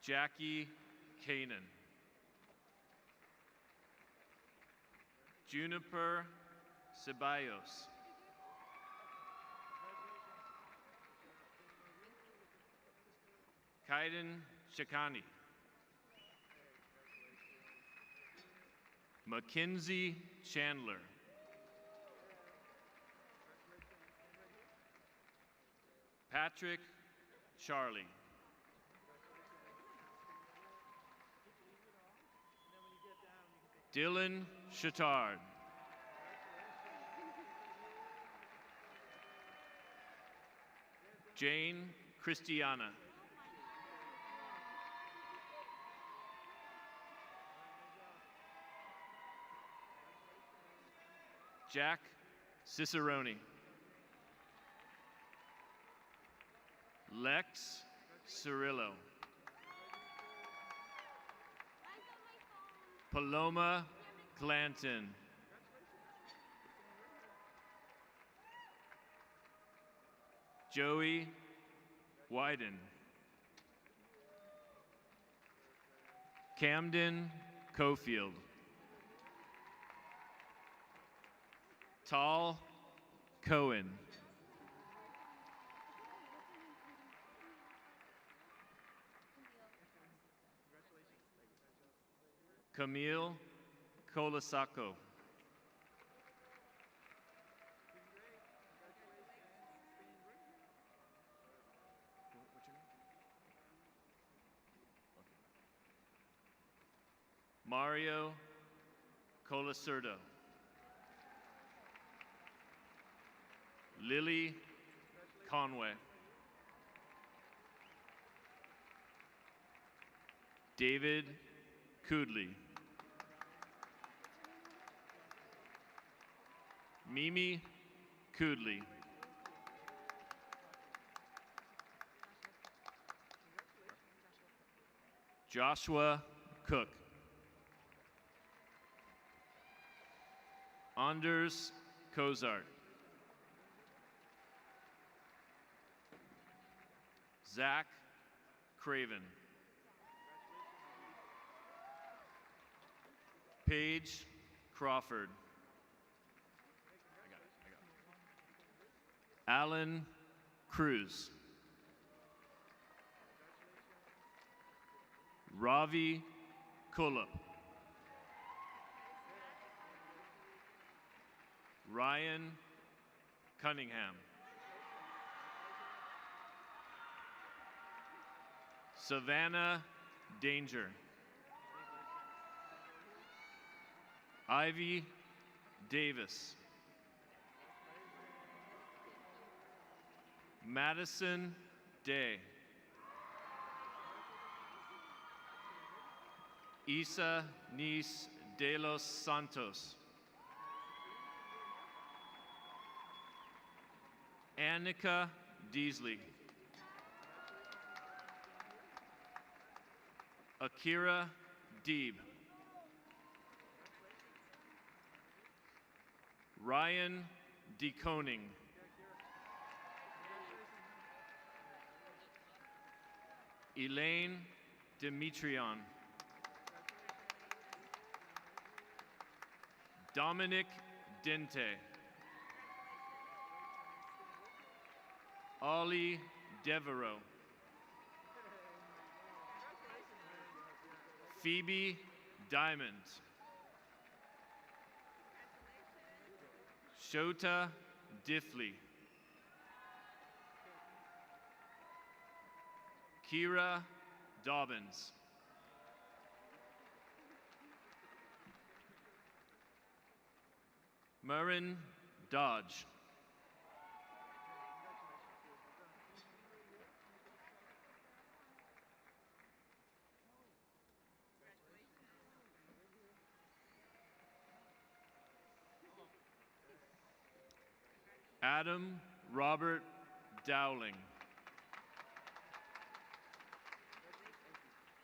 Jackie Kanan. Juniper Ceballos. Kaiden Shikani. Mackenzie Chandler. Patrick Charlie. Dylan Chittard. Jane Christiana. Jack Cicerone. Lex Cirillo. Paloma Glanton. Joey Wyden. Camden Cofield. Tal Cohen. Camille Colasaco. Mario Colasurdo. Lily Conway. David Kudley. Mimi Kudley. Joshua Cook. Anders Kozart. Zach Craven. Paige Crawford. Alan Cruz. Ravi Kullup. Ryan Cunningham. Savannah Danger. Ivy Davis. Madison Day. Isa Nis de los Santos. Annika Deasley. Akira Deeb. Ryan DeConing. Elaine Demetrion. Dominic Dente. Ollie Devereaux. Phoebe Diamond. Shota Diffley. Kira Dobbins. Murrin Dodge. Adam Robert Dowling.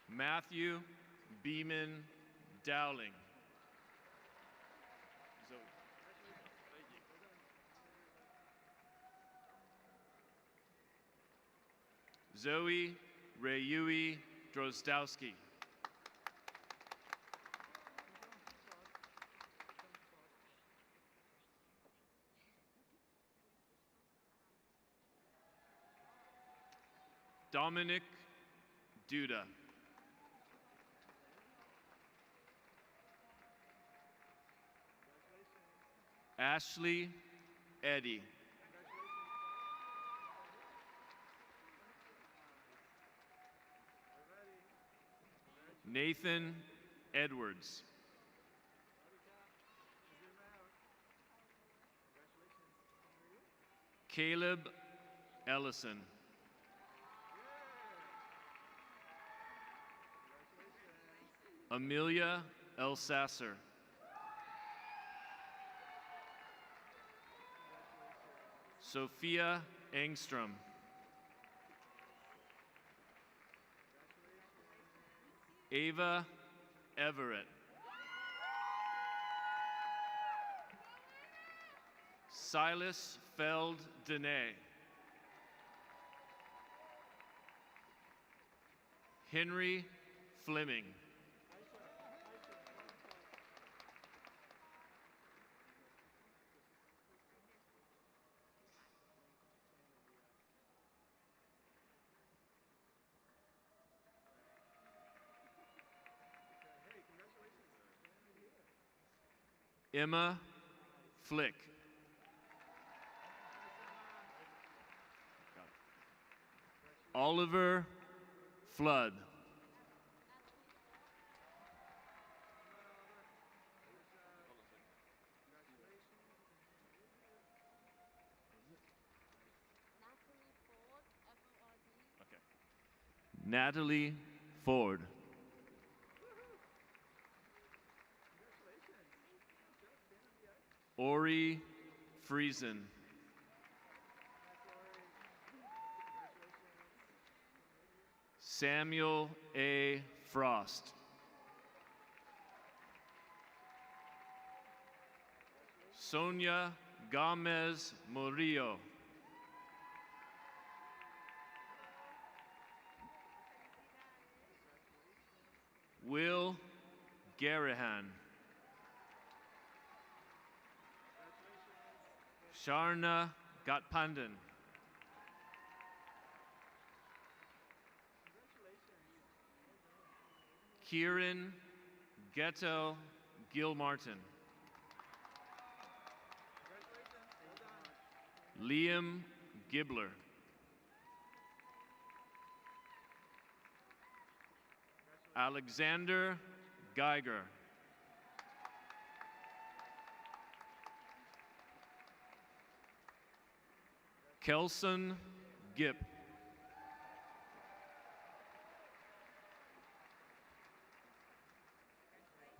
Matthew Beeman Dowling. Zoe Rayui Drozdowski. Dominic Duda. Ashley Eddy. Nathan Edwards. Caleb Ellison. Amelia Elsasser. Sophia Engstrom. Ava Everett. Silas Feld Dene. Henry Fleming. Emma Flick. Oliver Flood. Natalie Ford. Ori Friesen. Samuel A. Frost. Sonia Gomez Murillo. Will Garahan. Sharna Gatpandan. Kieran Ghetto Gilmartin. Liam Gibler. Alexander Geiger. Kelson Gipp.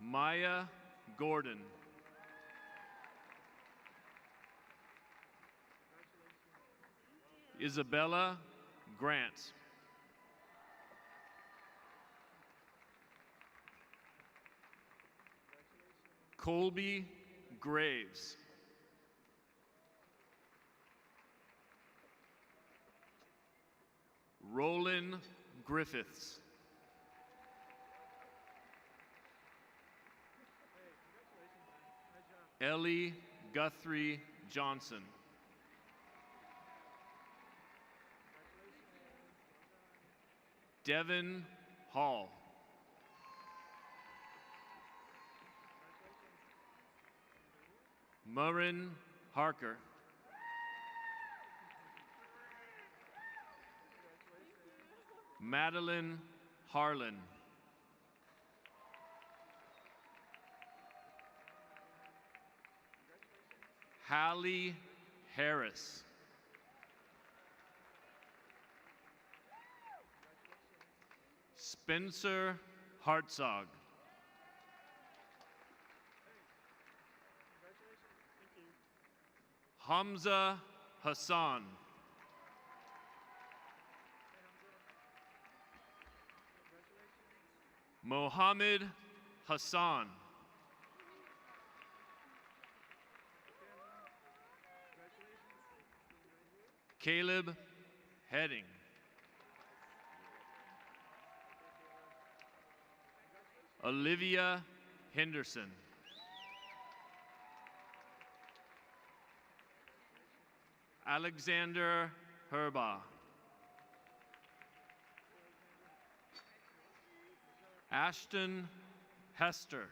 Maya Gordon. Isabella Grant. Colby Graves. Roland Griffiths. Ellie Guthrie Johnson. Devin Hall. Murrin Harker. Madeline Harlan. Hallie Harris. Spencer Hartzog. Hamza Hassan. Mohammed Hassan. Caleb Heading. Olivia Henderson. Alexander Herba. Ashton Hester.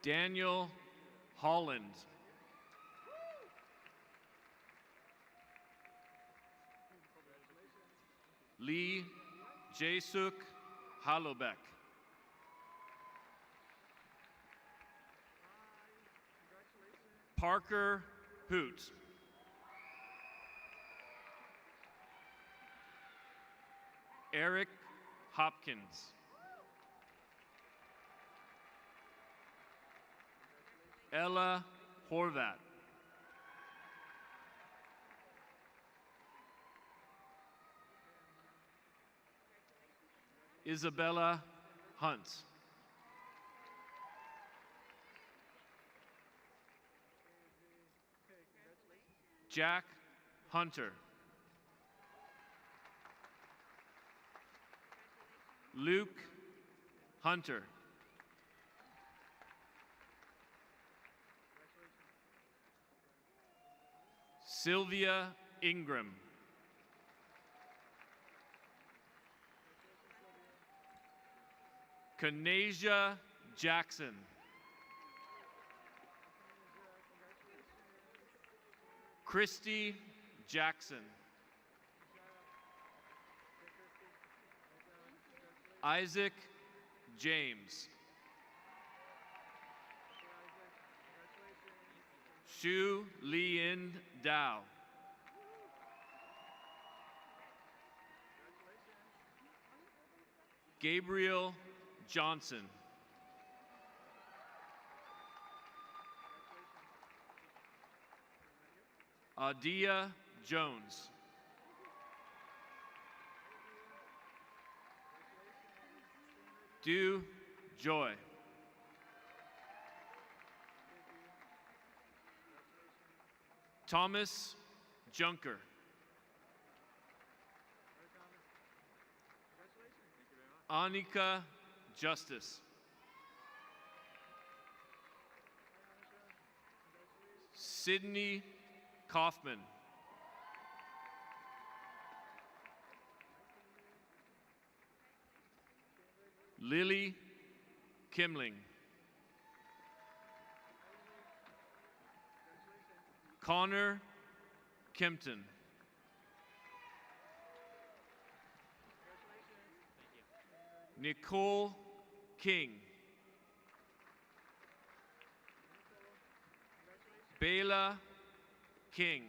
Daniel Holland. Lee Jasuk Halobek. Parker Hoot. Eric Hopkins. Ella Horvat. Isabella Hunt. Jack Hunter. Luke Hunter. Sylvia Ingram. Kanasia Jackson. Christy Jackson. Isaac James. Shu Lien Dao. Gabriel Johnson. Adia Jones. Do Joy. Thomas Junker. Anika Justice. Sydney Kaufman. Lily Kimling. Connor Kempton. Nicole King. Bela King.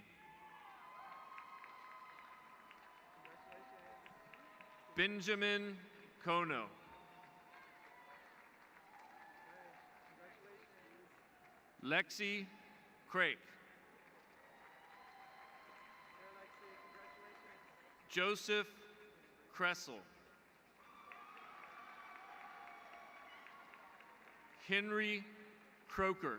Benjamin Kono. Lexi Craik. Joseph Kressel. Henry Croker.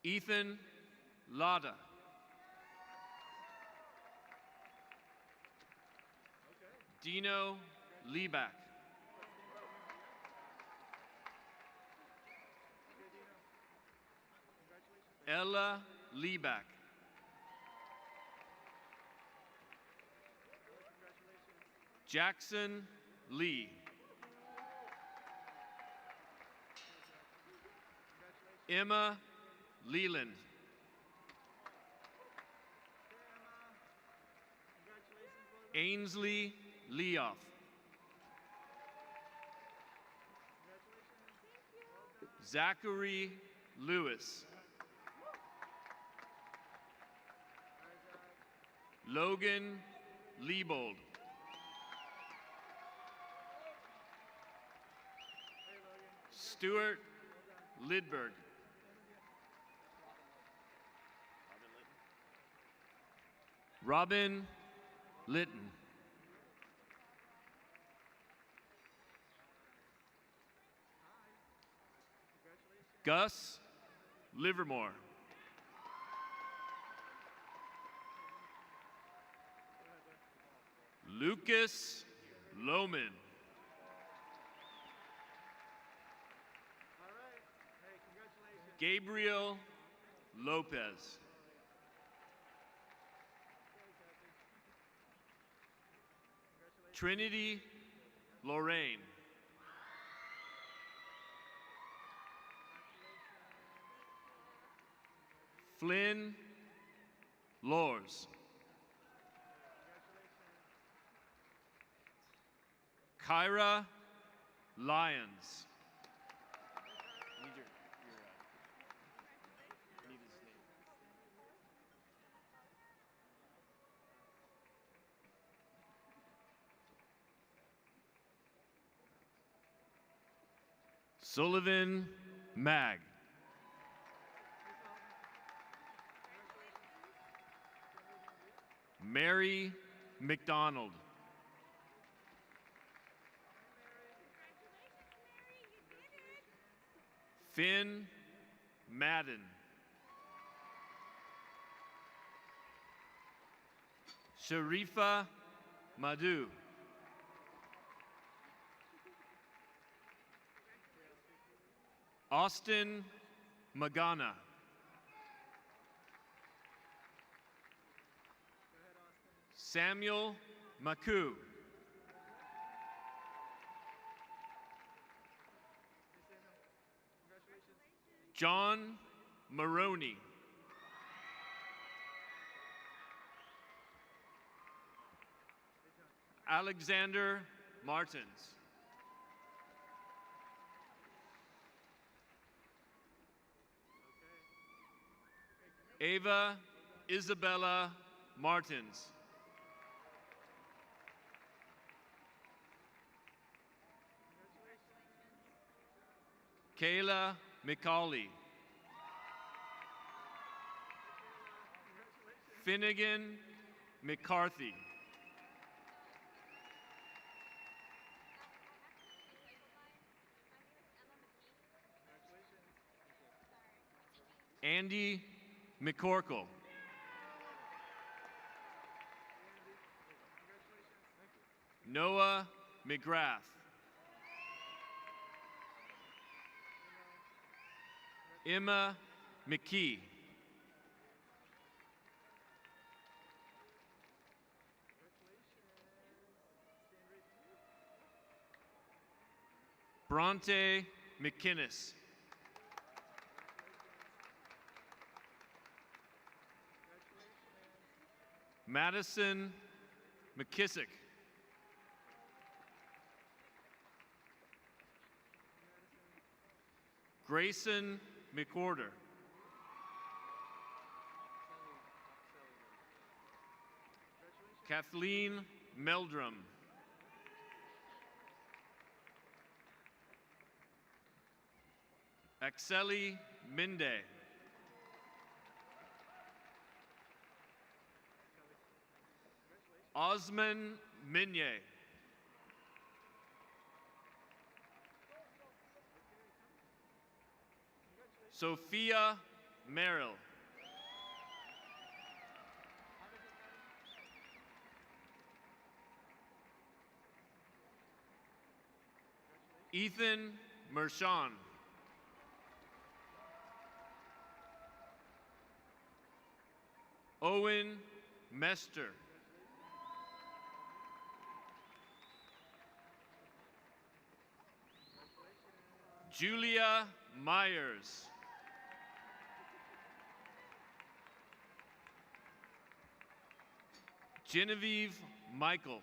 Ethan Lada. Dino Lieback. Ella Lieback. Jackson Lee. Emma Leland. Ainsley Leoff. Zachary Lewis. Logan Liebold. Stuart Lidberg. Robin Litton. Gus Livermore. Lucas Lohman. Gabriel Lopez. Trinity Lorraine. Flynn Lors. Kyra Lyons. Sullivan Mag. Mary McDonald. Finn Madden. Sharifa Madhu. Austin Magana. Samuel Maku. John Maroney. Alexander Martins. Ava Isabella Martins. Kayla McCauley. Finnegan McCarthy. Andy McCorkle. Noah McGrath. Emma McKee. Bronte McKinnis. Madison McKissick. Grayson McWhorter. Kathleen Meldrum. Axeli Minde. Osman Minye. Sophia Merrill. Ethan Mershon. Owen Mester. Julia Myers. Genevieve Michael.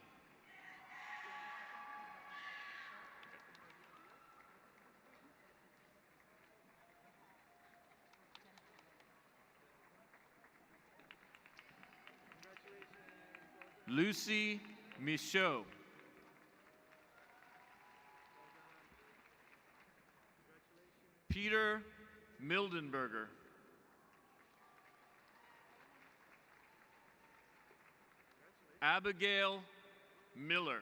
Lucy Michaud. Peter Mildenberger. Abigail Miller.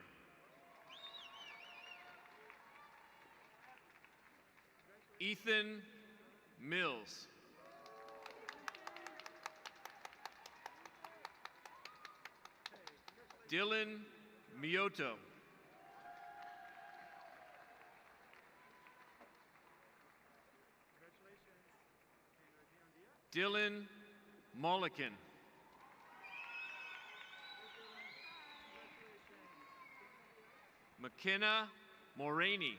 Ethan Mills. Dylan Mioto. Dylan Mollican. McKenna Moraney.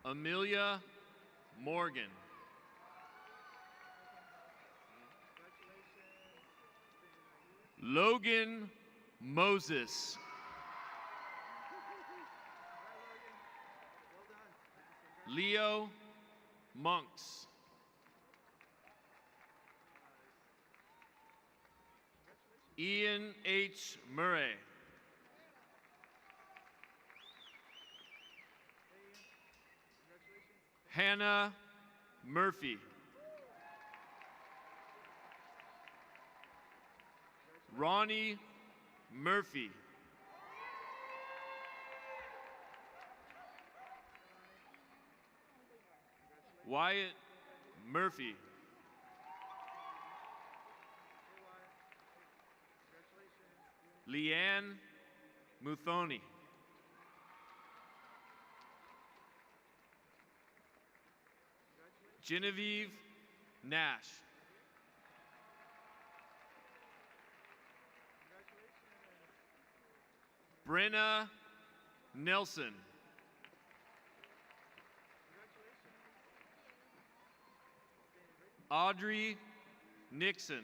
Amelia Morgan. Logan Moses. Leo Monks. Ian H. Murray. Hannah Murphy. Ronnie Murphy. Wyatt Murphy. Leanne Muthoni. Genevieve Nash. Brenna Nelson. Audrey Nixon.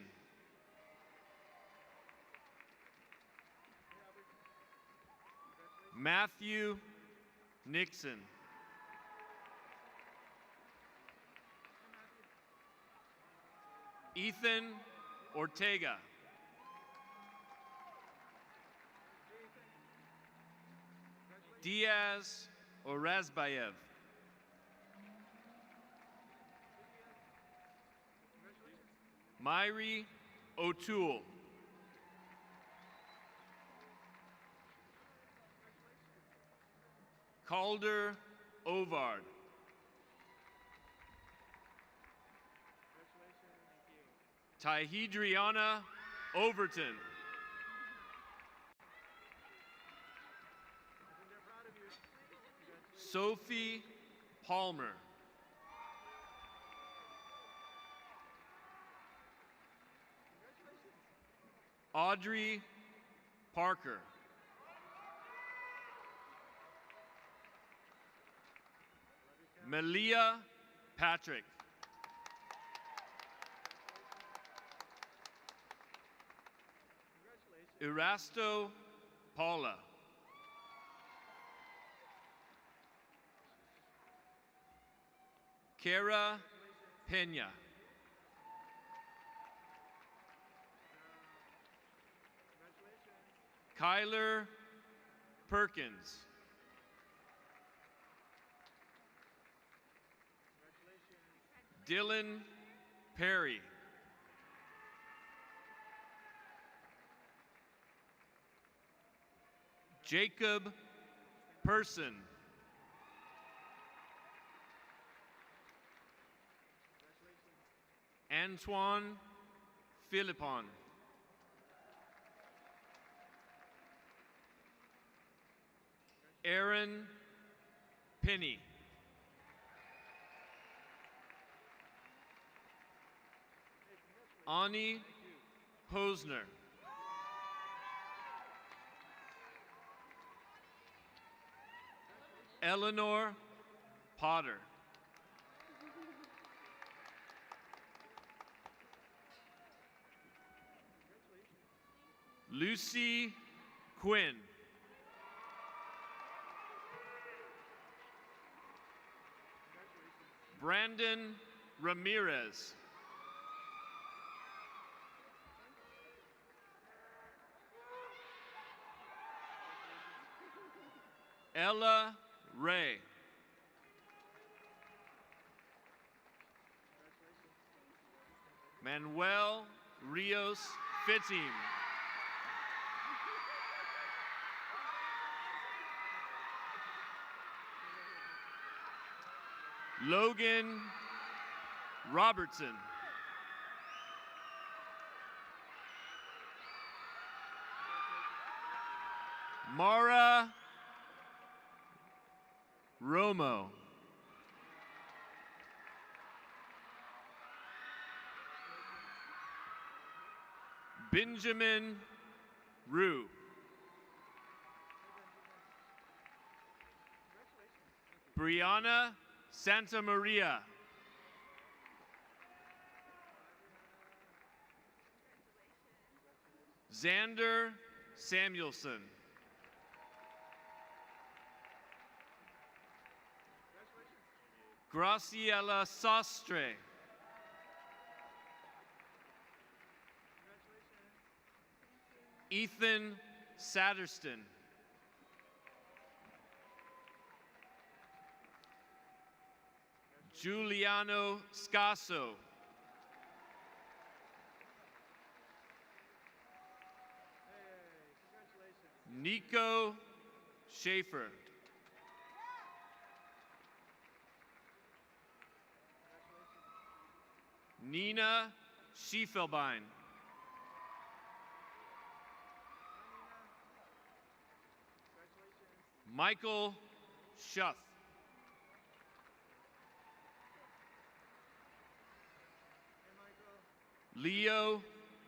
Matthew Nixon. Ethan Ortega. Diaz Orazbayev. Myri O'Toole. Calder Ovard. Tyhedriana Overton. Sophie Palmer. Audrey Parker. Melia Patrick. Erasto Paula. Kara Pena. Kyler Perkins. Dylan Perry. Jacob Person. Antoine Philippon. Aaron Penny. Ani Posner. Eleanor Potter. Lucy Quinn. Brandon Ramirez. Ella Ray. Manuel Rios Fitzim. Logan Robertson. Mara Romo. Benjamin Rue. Brianna Santa Maria. Xander Samuelson. Graciela Sastre. Ethan Satterston. Giuliano Scasso. Nico Schaefer. Nina Schiefelbein. Michael Schuff. Leo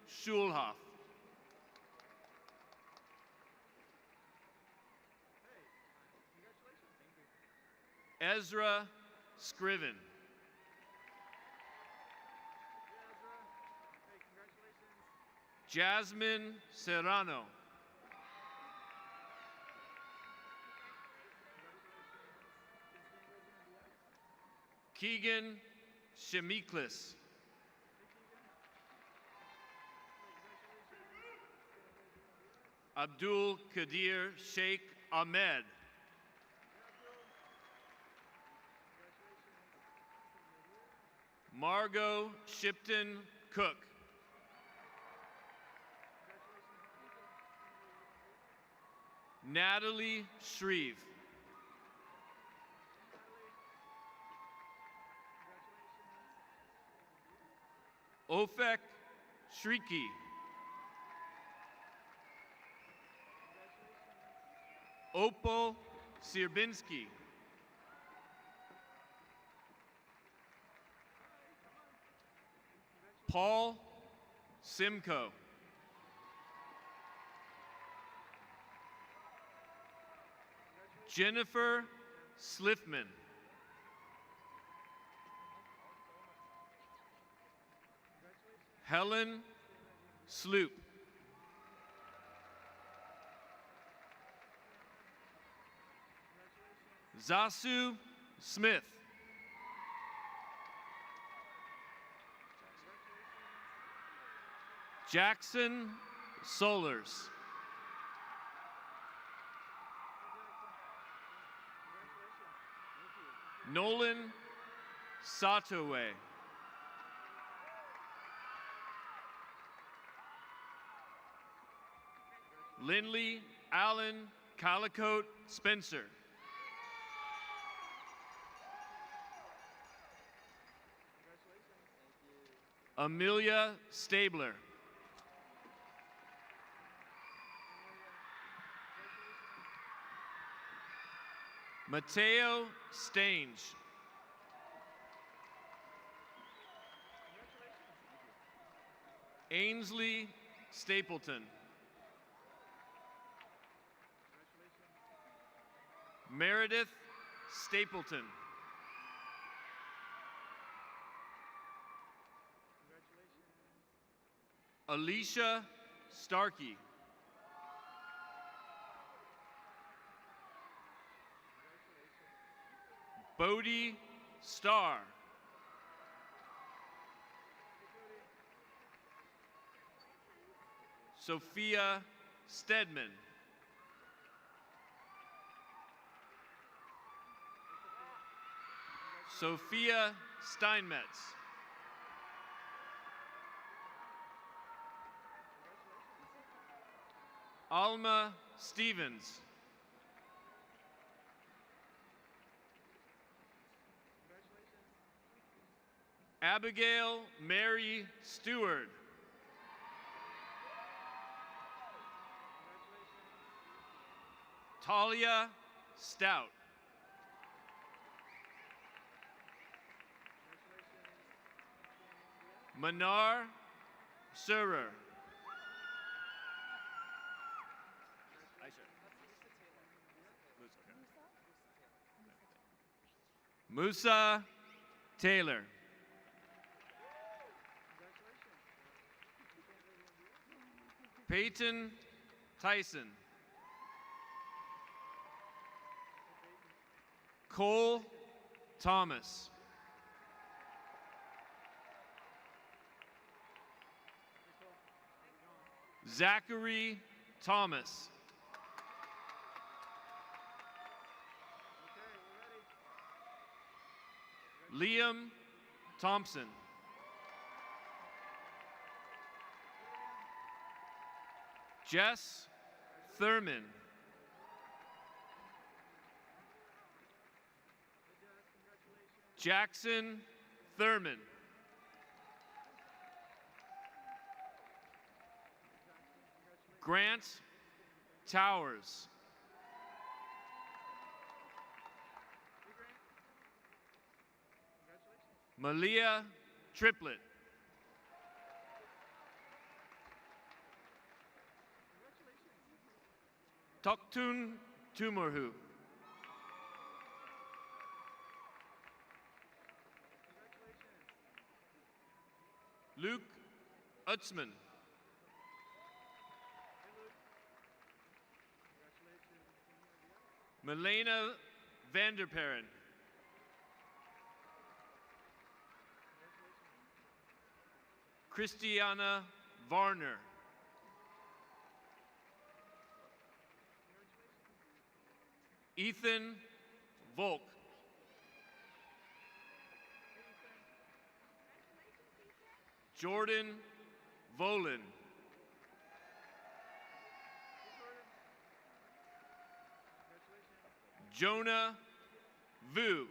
Schulhoff. Ezra Scriven. Jasmine Serrano. Keegan Shemiklis. Abdul Qadir Sheikh Ahmed. Margot Shipton Cook. Natalie Shreve. Ofek Shriki. Opal Sierbinsky. Paul Simcoe. Jennifer Sliffman. Helen Sloop. Zasu Smith. Jackson Solers. Nolan Satowe. Lindley Allen Calicote Spencer. Amelia Stabler. Mateo Stange. Ainsley Stapleton. Meredith Stapleton. Alicia Starkey. Bodie Starr. Sophia Stedman. Sophia Steinmetz. Alma Stevens. Abigail Mary Stewart. Talia Stout. Manar Surer. Musa Taylor. Peyton Tyson. Cole Thomas. Zachary Thomas. Liam Thompson. Jess Thurman. Jackson Thurman. Grant Towers. Malia Triplett. Toktun Tumorhu. Luke Utzman. Milena Vanderparen. Christiana Varner. Ethan Volk. Jordan Volin. Jonah Vu.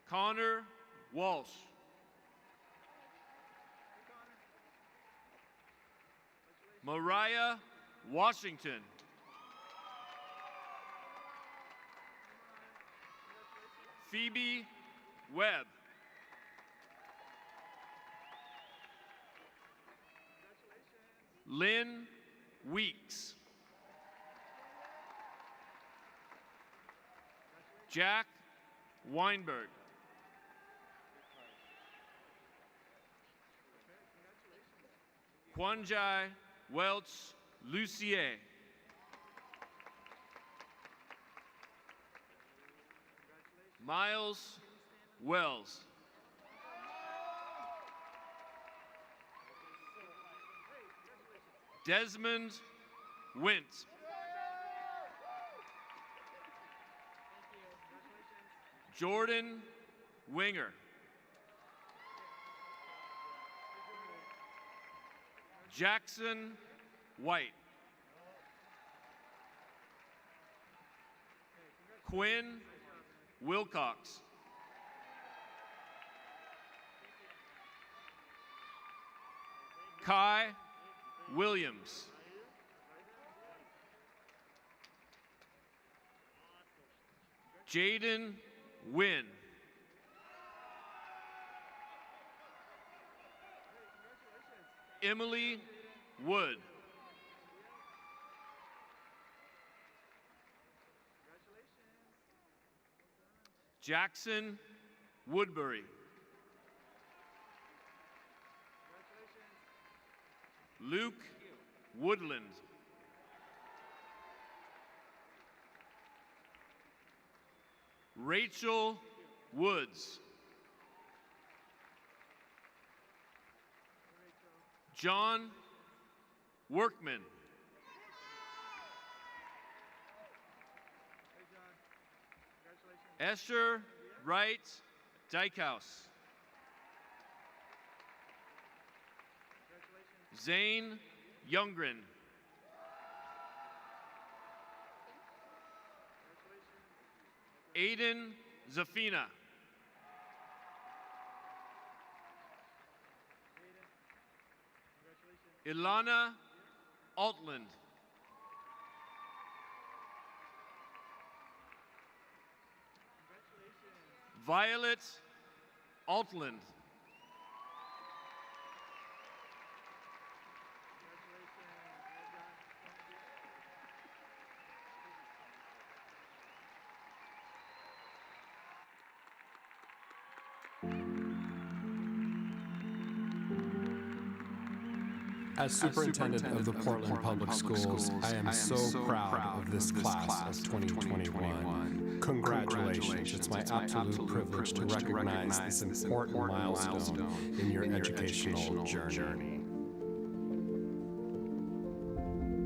Connor Walsh. Mariah Washington. Phoebe Webb. Lynn Weeks. Jack Weinberg. Kwanjai Welch Lucier. Miles Wells. Desmond Wint. Jordan Winger. Jackson White. Quinn Wilcox. Kai Williams. Jaden Wynn. Emily Wood. Jackson Woodbury. Luke Woodland. Rachel Woods. John Workman. Escher Wright Dykehouse. Zane Youngren. Aiden Zafina. Ilana Altland. Violet Altland. As superintendent of the Portland Public Schools, I am so proud of this class of 2021. Congratulations. It's my absolute privilege to recognize this important milestone in your educational journey.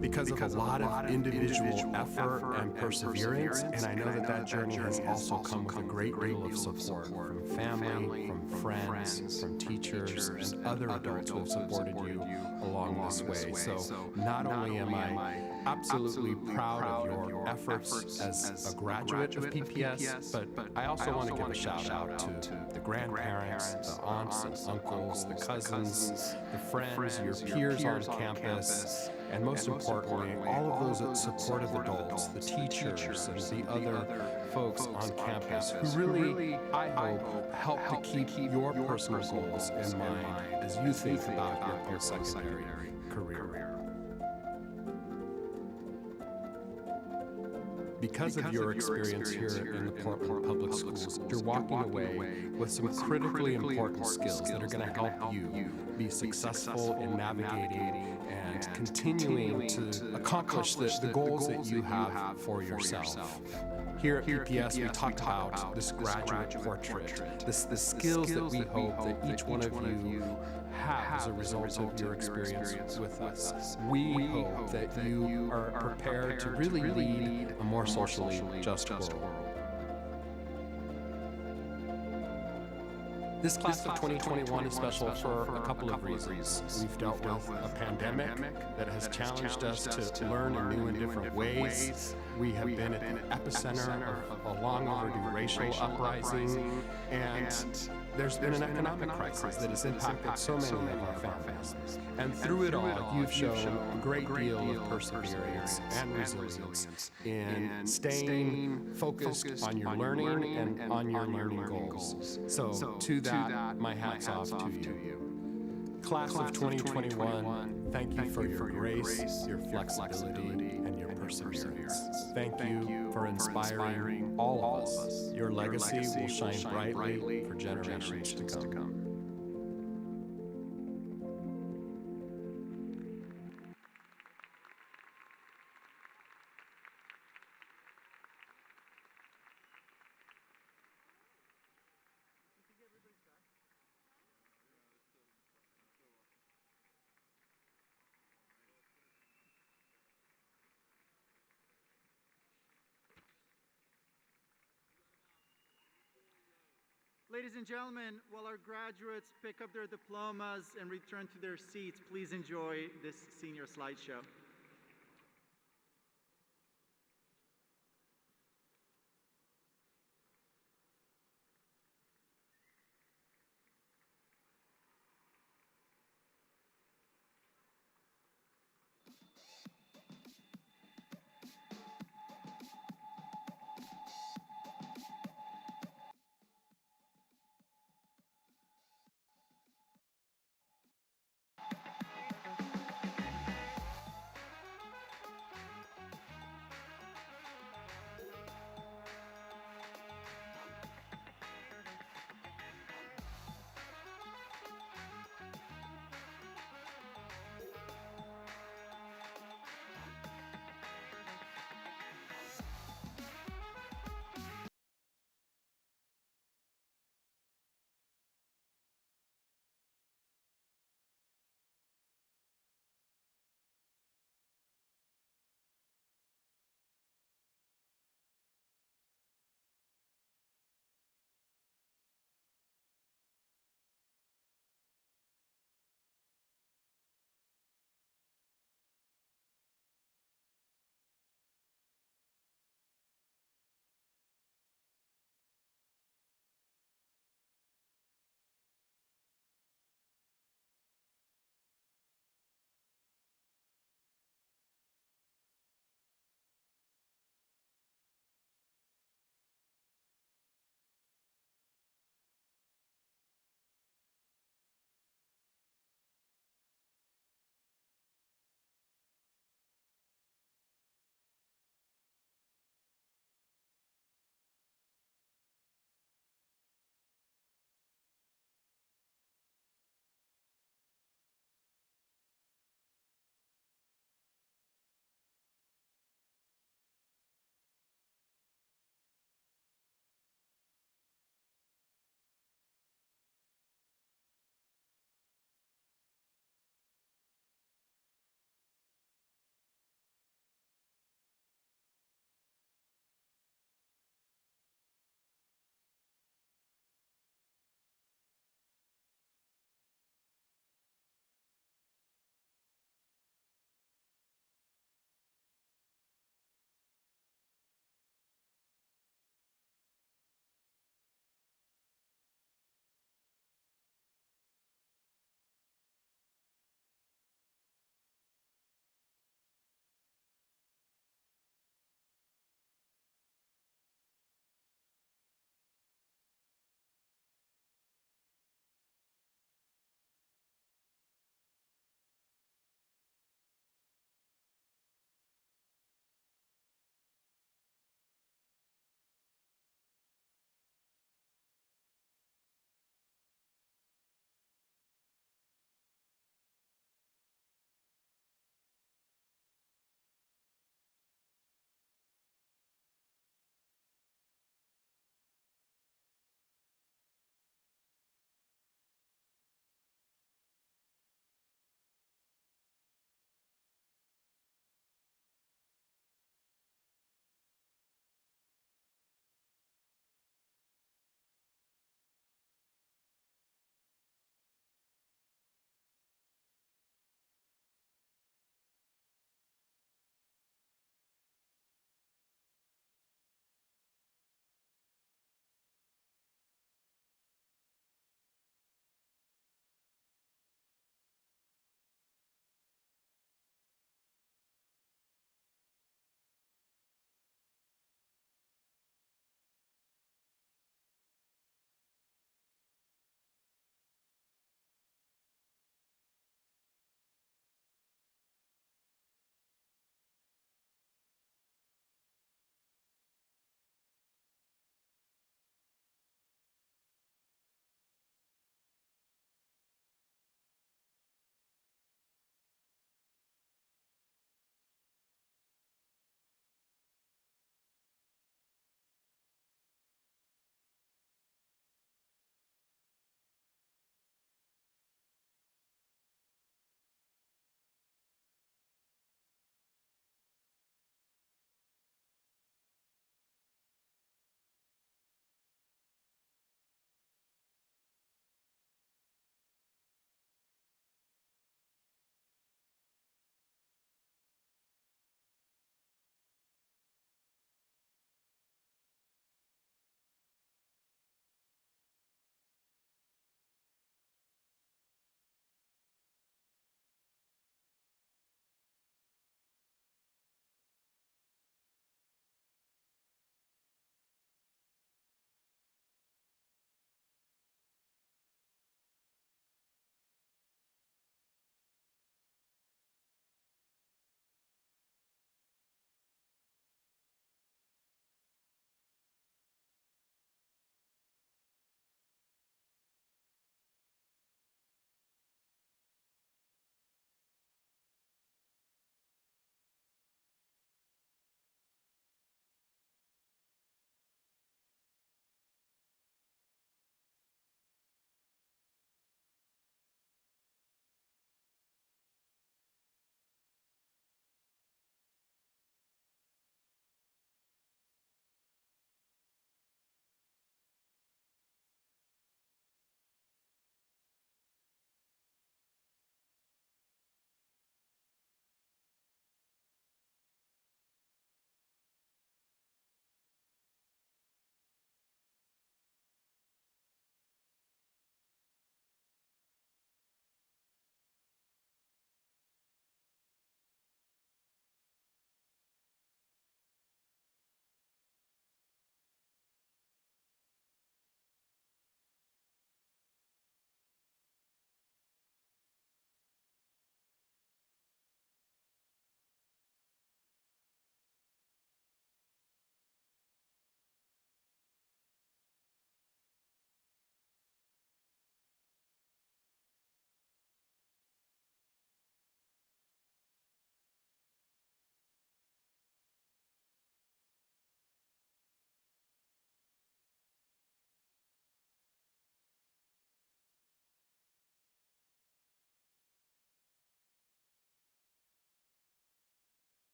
Because of a lot of individual effort and perseverance, and I know that journey has also come with a great deal of support from family, from friends, from teachers, and other adults who have supported you along this way. So not only am I absolutely proud of your efforts as a graduate of PPS, but I also want to give a shout out to the grandparents, the aunts and uncles, the cousins, the friends, your peers on campus, and most importantly, all of those supportive adults, the teachers and the other folks on campus who really, I hope, help to keep your personal goals in mind as you think about your post-secondary career. Because of your experience here in the Portland Public Schools, you're walking away with some critically important skills that are going to help you be successful in navigating and continuing to accomplish the goals that you have for yourself. Here at PPS, we talk about this graduate portrait, the skills that we hope that each one of you have as a result of your experience with us. We hope that you are prepared to really lead a more socially just world. This class of 2021 is special for a couple of reasons. We've dealt with a pandemic that has challenged us to learn in new and different ways. We have been at the epicenter of a long overdue racial uprising, and there's been an economic crisis that has impacted so many of our families. And through it all, you've shown a great deal of perseverance and resilience in staying focused on your learning and on your learning goals. So to that, my hat's off to you. Class of 2021, thank you for your grace, your flexibility, and your perseverance. Thank you for inspiring all of us. Your legacy will shine brightly for generations to come. Ladies and gentlemen, while our graduates pick up their diplomas and return to their seats, please enjoy this senior slideshow.